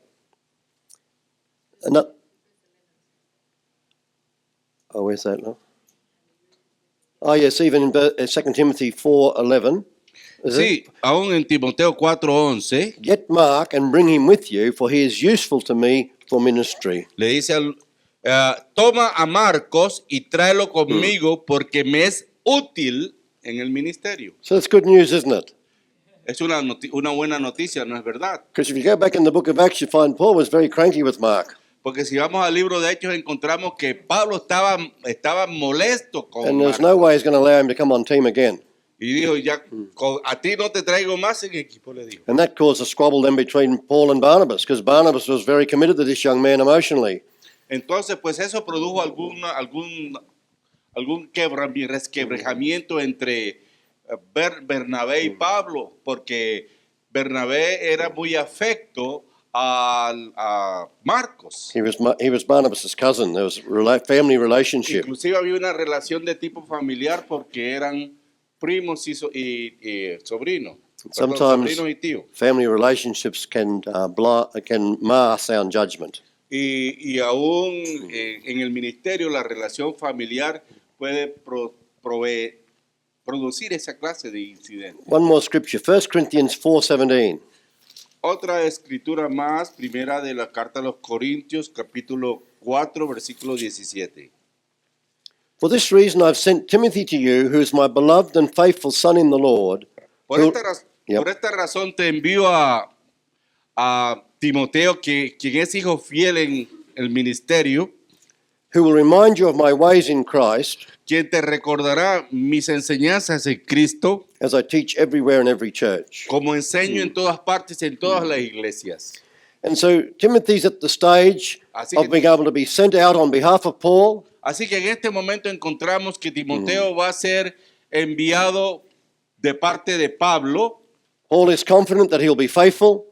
Oh, where's that now? Oh, yes, even in 2 Timothy 4:11. Is Sí, it? aún en Timoteo 4:11 Get Mark and bring him with you, for he is useful to me for ministry. le dice toma a Marcos y tráelo conmigo porque me es útil en el ministerio. So that's good news, isn't it? Es una buena noticia, ¿no es verdad? Because if you go back in the book of Acts, you find Paul was very cranky with Mark. Porque si vamos al libro de Hechos encontramos que Pablo estaba molesto con And there's Marcos. no way he's going to allow him to come on team again. Y dijo, ya, a ti no te traigo más en equipo, le dijo. And that caused a squabble then between Paul and Barnabas, because Barnabas was very committed to this young man emotionally. Entonces, pues eso produjo algún resquebrajamiento entre Bernabé y Pablo, porque Bernabé era muy afecto a Marcos. He was Barnabas' cousin. There was a family relationship. Inclusive había una relación de tipo familiar porque eran primos y sobrinos. Perdón, Sometimes sobrinos y tíos. family relationships can mar sound judgment. Y aún en el ministerio la relación familiar puede producir esa clase de incidentes. One more scripture, 1 Corinthians 4:17. Otra escritura más, primera de la carta a los Corintios, capítulo 4, versículo 17. For this reason I've sent Timothy to you, who is my beloved and faithful son in the Lord. Por esta razón te envío a Timoteo, quien es hijo fiel en el ministerio, Who will remind you of my ways in Christ, quien te recordará mis enseñanzas en Cristo, as I teach everywhere in every church. como enseño en todas partes, en todas las iglesias. And so Timothy's at the stage Así of que- being able to be sent out on behalf of Paul. Así que en este momento encontramos que Timoteo va a ser enviado de parte de Pablo. Paul is confident that he'll be faithful.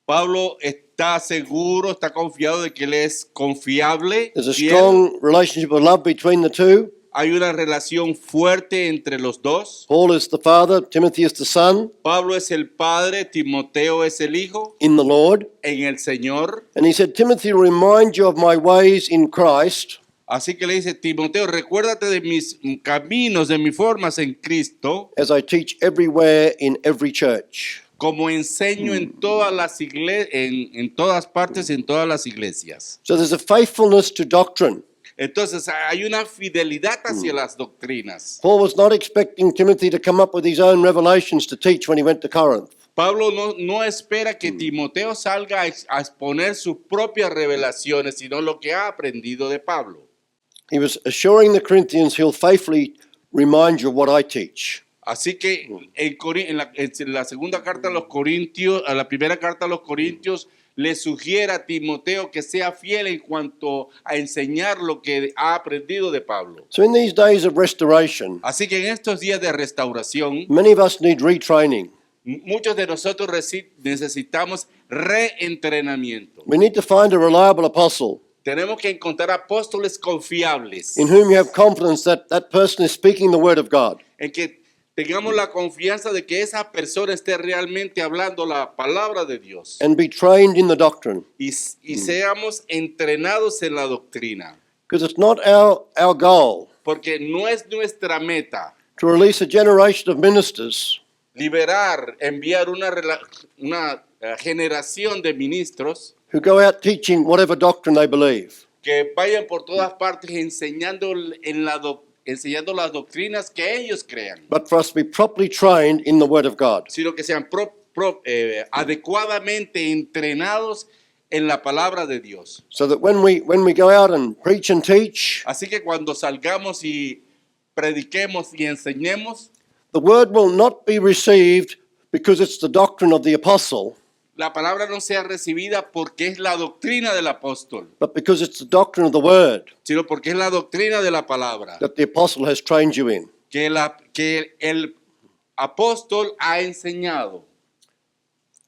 Pablo está seguro, está confiado de que él es confiable. There's a fiel. strong relationship of love between the two. Hay una relación fuerte entre los dos. Paul is the father, Timothy is the son Pablo es el padre, Timoteo es el hijo in the Lord. en el Señor. And he said, Timothy, remind you of my ways in Christ, Así que le dice, Timoteo, recuérdate de mis caminos, de mis formas en Cristo, as I teach everywhere in every church. como enseño en todas las en todas partes, en todas las iglesias. So there's a faithfulness to doctrine. Entonces hay una fidelidad hacia las doctrinas. Paul was not expecting Timothy to come up with his own revelations to teach when he went to Corinth. Pablo no espera que Timoteo salga a exponer sus propias revelaciones, sino lo que ha aprendido de Pablo. He was assuring the Corinthians he'll faithfully remind you of what I teach. Así que en la segunda carta a los Corintios, a la primera carta a los Corintios, le sugiere a Timoteo que sea fiel en cuanto a enseñar lo que ha aprendido de Pablo. So in these days of restoration, Así que en estos días de restauración, many of us need retraining. muchos de nosotros necesitamos reentrenamiento. We need to find a reliable apostle Tenemos que encontrar apóstoles confiables in whom you have confidence that that person is speaking the word of God. en que tengamos la confianza de que esa persona esté realmente hablando la palabra de Dios And be trained in the doctrine. y seamos entrenados en la doctrina. Because it's not our goal Porque no es nuestra meta to release a generation of ministers enviar una generación de ministros who go out teaching whatever doctrine they believe. que vayan por todas partes enseñando las doctrinas que ellos crean, But for us to be properly trained in the word of God. sino que sean adecuadamente entrenados en la palabra de Dios. So that when we go out and preach and teach, Así que cuando salgamos y prediquemos y enseñemos, the word will not be received because it's the doctrine of the apostle, la palabra no sea recibida porque es la doctrina del apóstol, but because it's the doctrine of the word sino porque es la doctrina de la palabra that the apostle has trained you in. que el apóstol ha enseñado.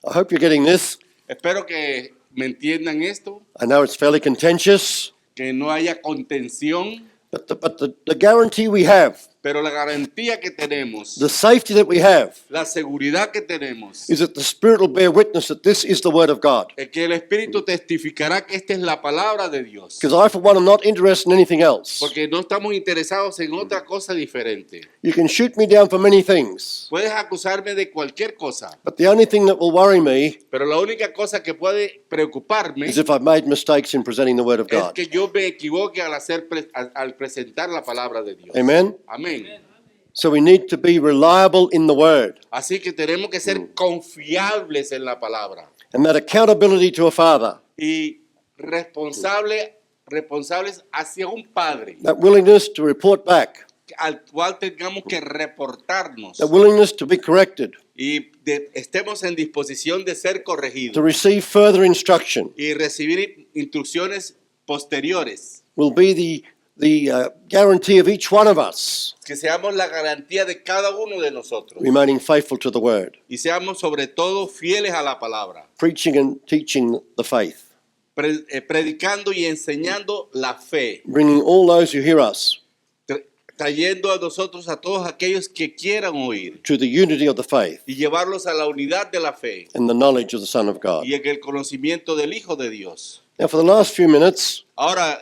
I hope you're getting this. Espero que me entiendan esto, I know it's fairly contentious, que no haya contención, but the guarantee we have, pero la garantía que tenemos, the safety that we have, la seguridad que tenemos, is that the Spirit will bear witness that this is the word of God. es que el Espíritu testificará que esta es la palabra de Dios. Because I, for one, am not interested in anything else. Porque no estamos interesados en otra cosa diferente. You can shoot me down for many things, Puedes acusarme de cualquier cosa, but the only thing that will worry me pero la única cosa que puede preocuparme is if I've made mistakes in presenting the word of es God. que yo me equivoque al presentar la palabra de Dios. Amen? Amén. So we need to be reliable in the word. Así que tenemos que ser confiables en la palabra And that accountability to a father, y responsables hacia un padre that willingness to report back, al cual tengamos que reportarnos that willingness to be corrected, y estemos en disposición de ser to corregidos receive further instruction, y recibir instrucciones posteriores. will be the guarantee of each one of us Que seamos la garantía de cada uno de nosotros. remaining faithful to the word, Y seamos sobre todo fieles a la palabra. preaching and teaching the faith, Predicando y enseñando la fe. bringing all those who hear us Trayendo a nosotros a todos aquellos que quieran oír. to the unity of the faith Y llevarlos a la unidad de la fe. and the knowledge of the Son of God. Y en el conocimiento del Hijo de Dios. Now, for the last few minutes, Ahora,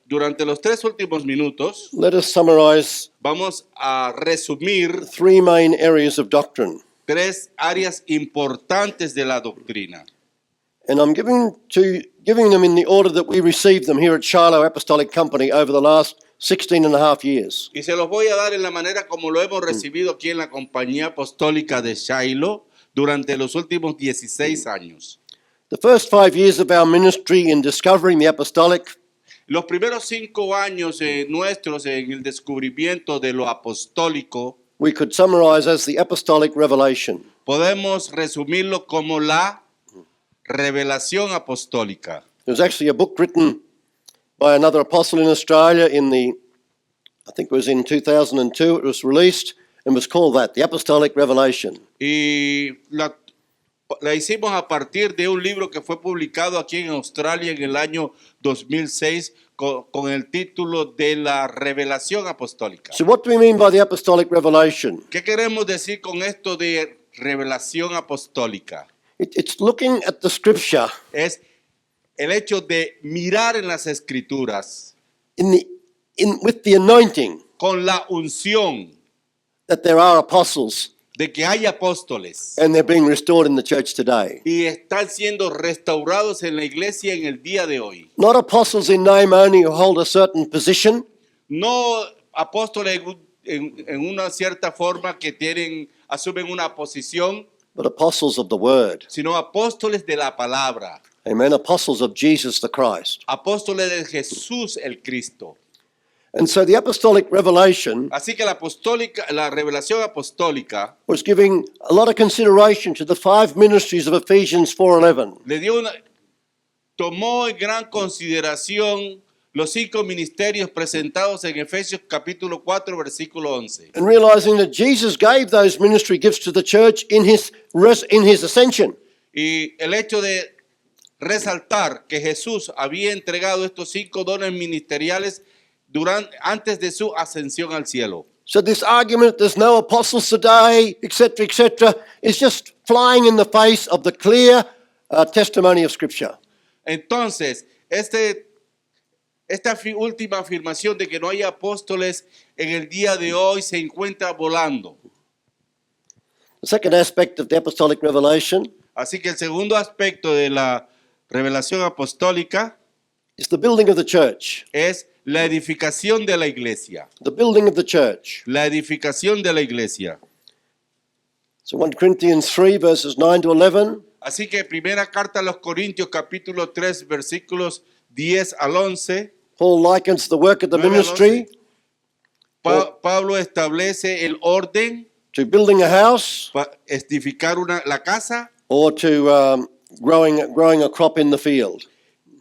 durante los 3 últimos minutos, let us summarize vamos a resumir three main areas of doctrine. 3 áreas importantes de la doctrina. And I'm giving them in the order that we received them here at Shiloh Apostolic Company over the last 16 and a half years. Y se los voy a dar en la manera como lo hemos recibido aquí en la Compañía Apostólica de Shiloh durante los últimos 16 años. The first 5 years of our ministry in discovering the apostolic Los primeros 5 años nuestros en el descubrimiento de lo apostólico, we could summarize as the apostolic revelation. podemos resumirlo como la revelación apostólica. There was actually a book written by another apostle in Australia I think it was in 2002, it was released and was called that, the Apostolic Revelation. Y la hicimos a partir de un libro que fue publicado aquí en Australia en el año 2006 con el título de la revelación apostólica. So what do we mean by the Apostolic Revelation? ¿Qué queremos decir con esto de revelación apostólica? It's looking at the scripture Es el hecho de mirar en las escrituras with the anointing con la unción that there are apostles de que hay apóstoles and they're being restored in the church today. y están siendo restaurados en la iglesia en el día de hoy. Not apostles in name only who hold a certain position, No apóstoles en una cierta forma que asumen una posición, but apostles of the word. sino apóstoles de la palabra, Amen. Apostles of Jesus the Christ. apóstoles de Jesús el Cristo. And so the apostolic revelation Así que la revelación apostólica was giving a lot of consideration to the 5 ministries of Ephesians 4:11. tomó en gran consideración los 5 ministerios presentados en Efesios capítulo 4 versículo 11. And realizing that Jesus gave those ministry gifts to the church in his ascension. Y el hecho de resaltar que Jesús había entregado estos 5 dones ministeriales antes de su ascensión al cielo. So this argument, there's no apostles today, etc., is just flying in the face of the clear testimony of Scripture. Entonces, esta última afirmación de que no hay apóstoles en el día de hoy se encuentra volando. The second aspect of the apostolic revelation Así que el segundo aspecto de la revelación apostólica is the building of the church. es la edificación de la iglesia. The building of the church. La edificación de la iglesia. So 1 Corinthians 3, verses 9 to 11. Así que primera carta a los Corintios capítulo 3 versículos 10 al 11. Paul likens the work of the 9 al ministry 11. Pablo establece el orden to building a house para edificar la casa or to growing a crop in the field.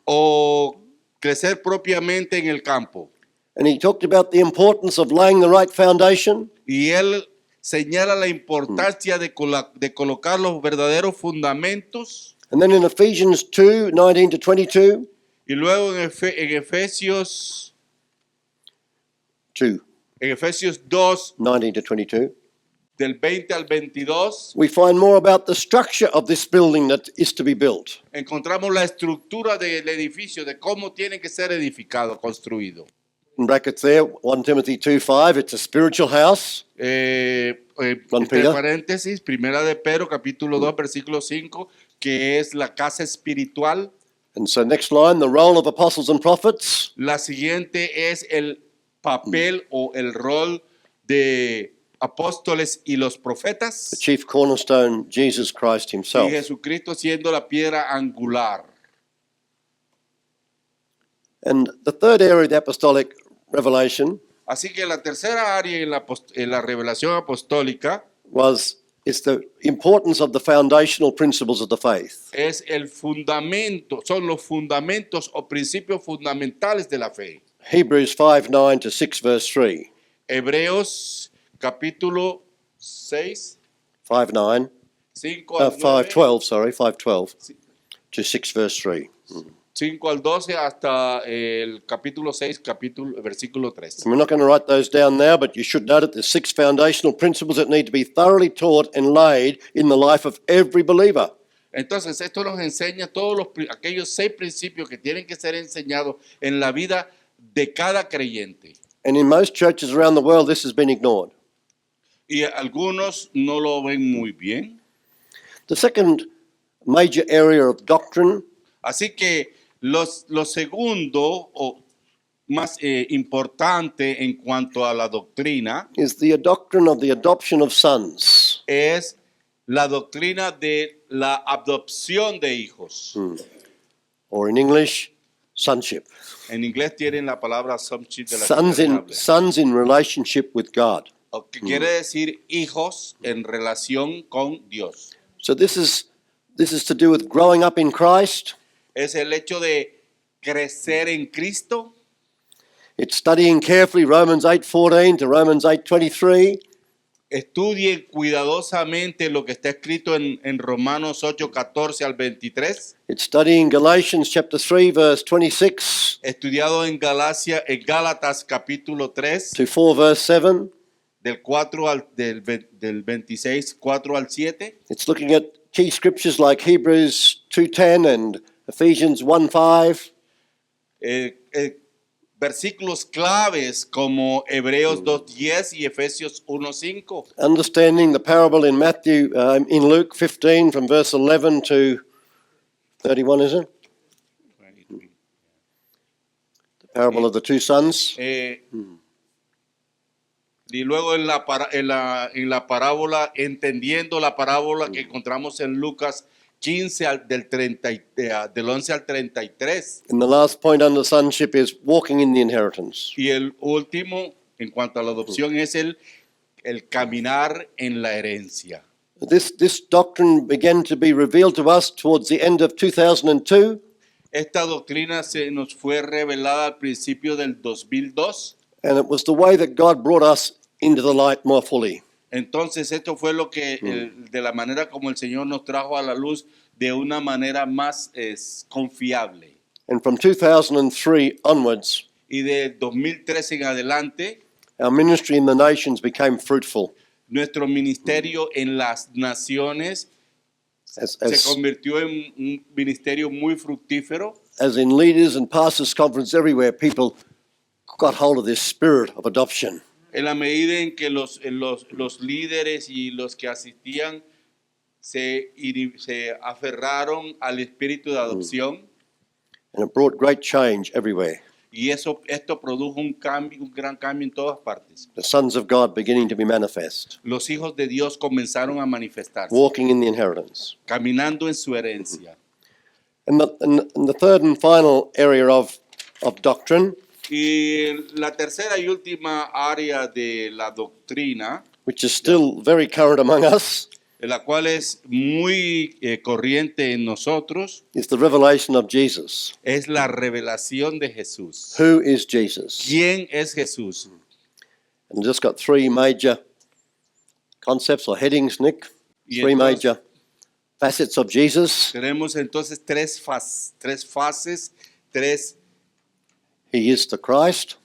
o crecer propiamente en el campo. And he talked about the importance of laying the right foundation Y él señala la importancia de colocar los verdaderos fundamentos. and then in Ephesians 2, 19 to 22, Y luego en Efesios 2, 2, 19 to 22, del 20 al 22, we find more about the structure of this building that is to be built. encontramos la estructura del edificio, de cómo tiene que ser edificado, construido. In brackets there, 1 Timothy 2:5, it's a spiritual house. Entre Peter. paréntesis, primera de Pedro, capítulo 2, versículo 5, que es la casa espiritual. And so next line, the role of apostles and prophets. La siguiente es el papel o el rol de apóstoles y los The profetas, chief cornerstone, Jesus Christ y himself. Jesucristo siendo la piedra angular. And the third area of the apostolic revelation Así que la tercera área en la revelación apostólica is the importance of the foundational principles of the faith. es el fundamento, son los fundamentos o principios fundamentales de la fe. Hebrews 5:9 to 6 verse 3. Hebreos capítulo 6, 5:9. 5 al 9, 5:12, sorry, 5:12 to 6 verse 3. 5 al 12 hasta el capítulo 6, versículo 3. And we're not going to write those down now, but you should note that there's 6 foundational principles that need to be thoroughly taught and laid in the life of every believer. Entonces, esto nos enseña todos aquellos 6 principios que tienen que ser enseñados en la vida de cada creyente. And in most churches around the world, this has been ignored. Y algunos no lo ven muy bien. The second major area of doctrine Así que lo segundo o más importante en cuanto a la doctrina is the doctrine of the adoption of sons, es la doctrina de la adopción de hijos. or in English, sonship. En inglés tienen la palabra sonship de la Sons in relationship with God. que quiere decir hijos en relación con Dios. So this is to do with growing up in Christ. Es el hecho de crecer en Cristo. It's studying carefully Romans 8:14 to Romans 8:23. Estudien cuidadosamente lo que está escrito en Romanos 8, 14 al 23. It's studying Galatians chapter 3 verse 26 Estudiado en Gálatas capítulo 3, to 4 verse 7. del 4 del 26, 4 al 7. It's looking at key scriptures like Hebrews 2:10 and Ephesians 1:5. Versículos claves como Hebreos 2:10 y Efesios 1:5. Understanding the parable in in Luke 15 from verse 11 to 31, is it? The parable of the two sons. Y luego en la parábola, entendiendo la parábola que encontramos en Lucas 15 del 11 al 33. And the last point under sonship is walking in the inheritance. Y el último, en cuanto a la adopción, es el caminar en la herencia. This doctrine began to be revealed to us towards the end of 2002. Esta doctrina se nos fue revelada al principio del 2002. And it was the way that God brought us into the light more fully. Entonces esto fue lo que de la manera como el Señor nos trajo a la luz de una manera más confiable. And from 2003 onwards, Y de 2013 en adelante, our ministry in the nations became fruitful. nuestro ministerio en las naciones As se convirtió en un ministerio muy fructífero. as in leaders and pastors' conference everywhere, people got hold of this spirit of adoption. En la medida en que los líderes y los que asistían se aferraron al espíritu de adopción, And it brought great change everywhere. y esto produjo un gran cambio en todas partes. The sons of God beginning to be manifest, Los hijos de Dios comenzaron a manifestarse, walking in the inheritance. caminando en su herencia. And the third and final area of doctrine, Y la tercera y última área de la doctrina, which is still very current among us, la cual es muy corriente en nosotros, is the revelation of Jesus. es la revelación de Jesús. Who is Jesus? ¿Quién es Jesús? And just got 3 major concepts or headings, Nick. Y 3 entonces- major facets of Jesus. Tenemos entonces tres fases, tres. He is the Christ.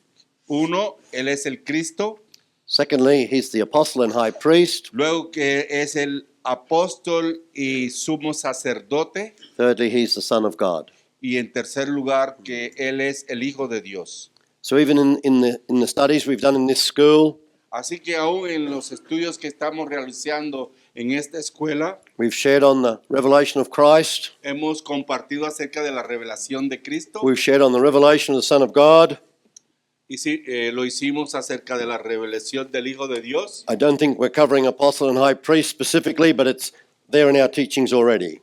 Uno, Él es el Cristo. Secondly, he's the apostle and high priest. Luego que es el apóstol y sumo sacerdote. Thirdly, he's the Son of God. Y en tercer lugar, que Él es el Hijo de Dios. So even in the studies we've done in this school, Así que aún en los estudios que estamos realizando en esta escuela, we've shared on the revelation of Christ. hemos compartido acerca de la revelación de Cristo. We've shared on the revelation of the Son of God. Y sí, lo hicimos acerca de la revelación del Hijo de Dios. I don't think we're covering apostle and high priest specifically, but it's there in our teachings already.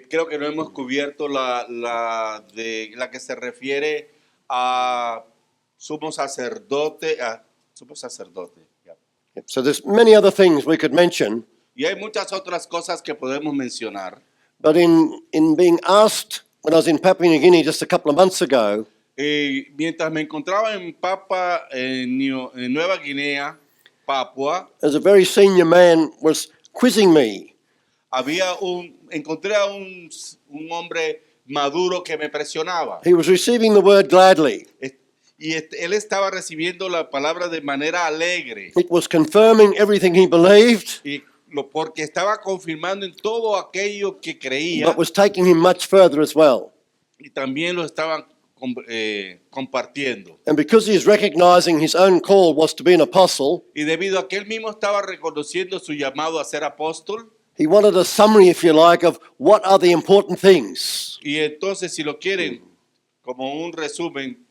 Creo que no hemos cubierto la que se refiere a sumo sacerdote. Ya. Yep. So there's many other things we could mention, Y hay muchas otras cosas que podemos mencionar. but in being asked when I was in Papua New Guinea just a couple of months ago, Mientras me encontraba en en Nueva Guinea, Papua, as a very senior man was quizzing me. encontré a un hombre maduro que me presionaba. He was receiving the word gladly. Él estaba recibiendo la palabra de manera alegre. It was confirming everything he believed, Porque estaba confirmando en todo aquello que creía but was taking him much further as well. y también lo estaban compartiendo. And because he is recognizing his own call was to be an apostle, Y debido a que él mismo estaba reconociendo su llamado a ser apóstol, he wanted a summary, if you like, of what are the important things. y entonces si lo quieren como un resumen,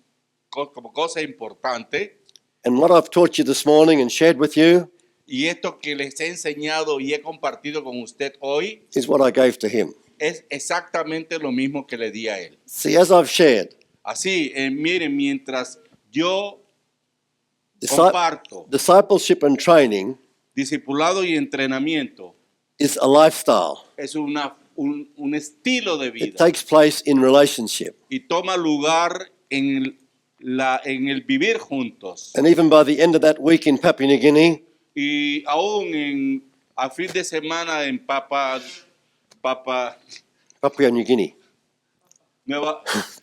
como cosa importante, And what I've taught you this morning and shared with you y esto que les he enseñado y he compartido con usted hoy, is what I gave to him. es exactamente lo mismo que le di a él. See, as I've shared, Así, miren, mientras yo disci- comparto discipleship and training discipulado y entrenamiento, is a lifestyle. es un estilo de It vida takes place in relationship. y toma lugar en el vivir juntos. And even by the end of that week in Papua New Guinea, Y aún a fin de semana en Papua New Guinea,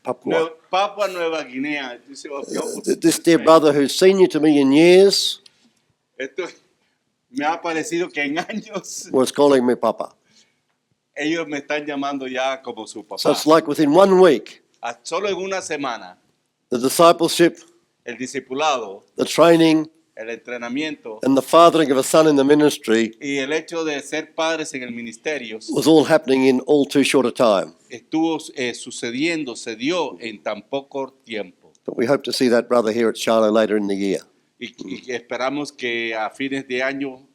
Papua. Papua Nueva Guinea. This dear brother who's senior to me in years Esto me ha parecido que en años was calling me Papa. ellos me están llamando ya como su So papá. it's like within 1 week, Solo en una semana, the discipleship, el discipulado, the training, el entrenamiento and the fathering of a son in the ministry y el hecho de ser padres en el ministerio was all happening in all too short a time. estuvo se dio en tan poco tiempo. But we hope to see that brother here at Shiloh later in the year. Y esperamos que a fines de año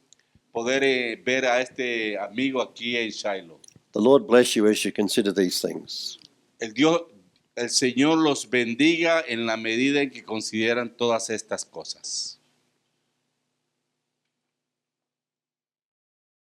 poder ver a este amigo aquí en Shiloh. The Lord bless you as you consider these things. El Señor los bendiga en la medida en que consideran todas estas cosas.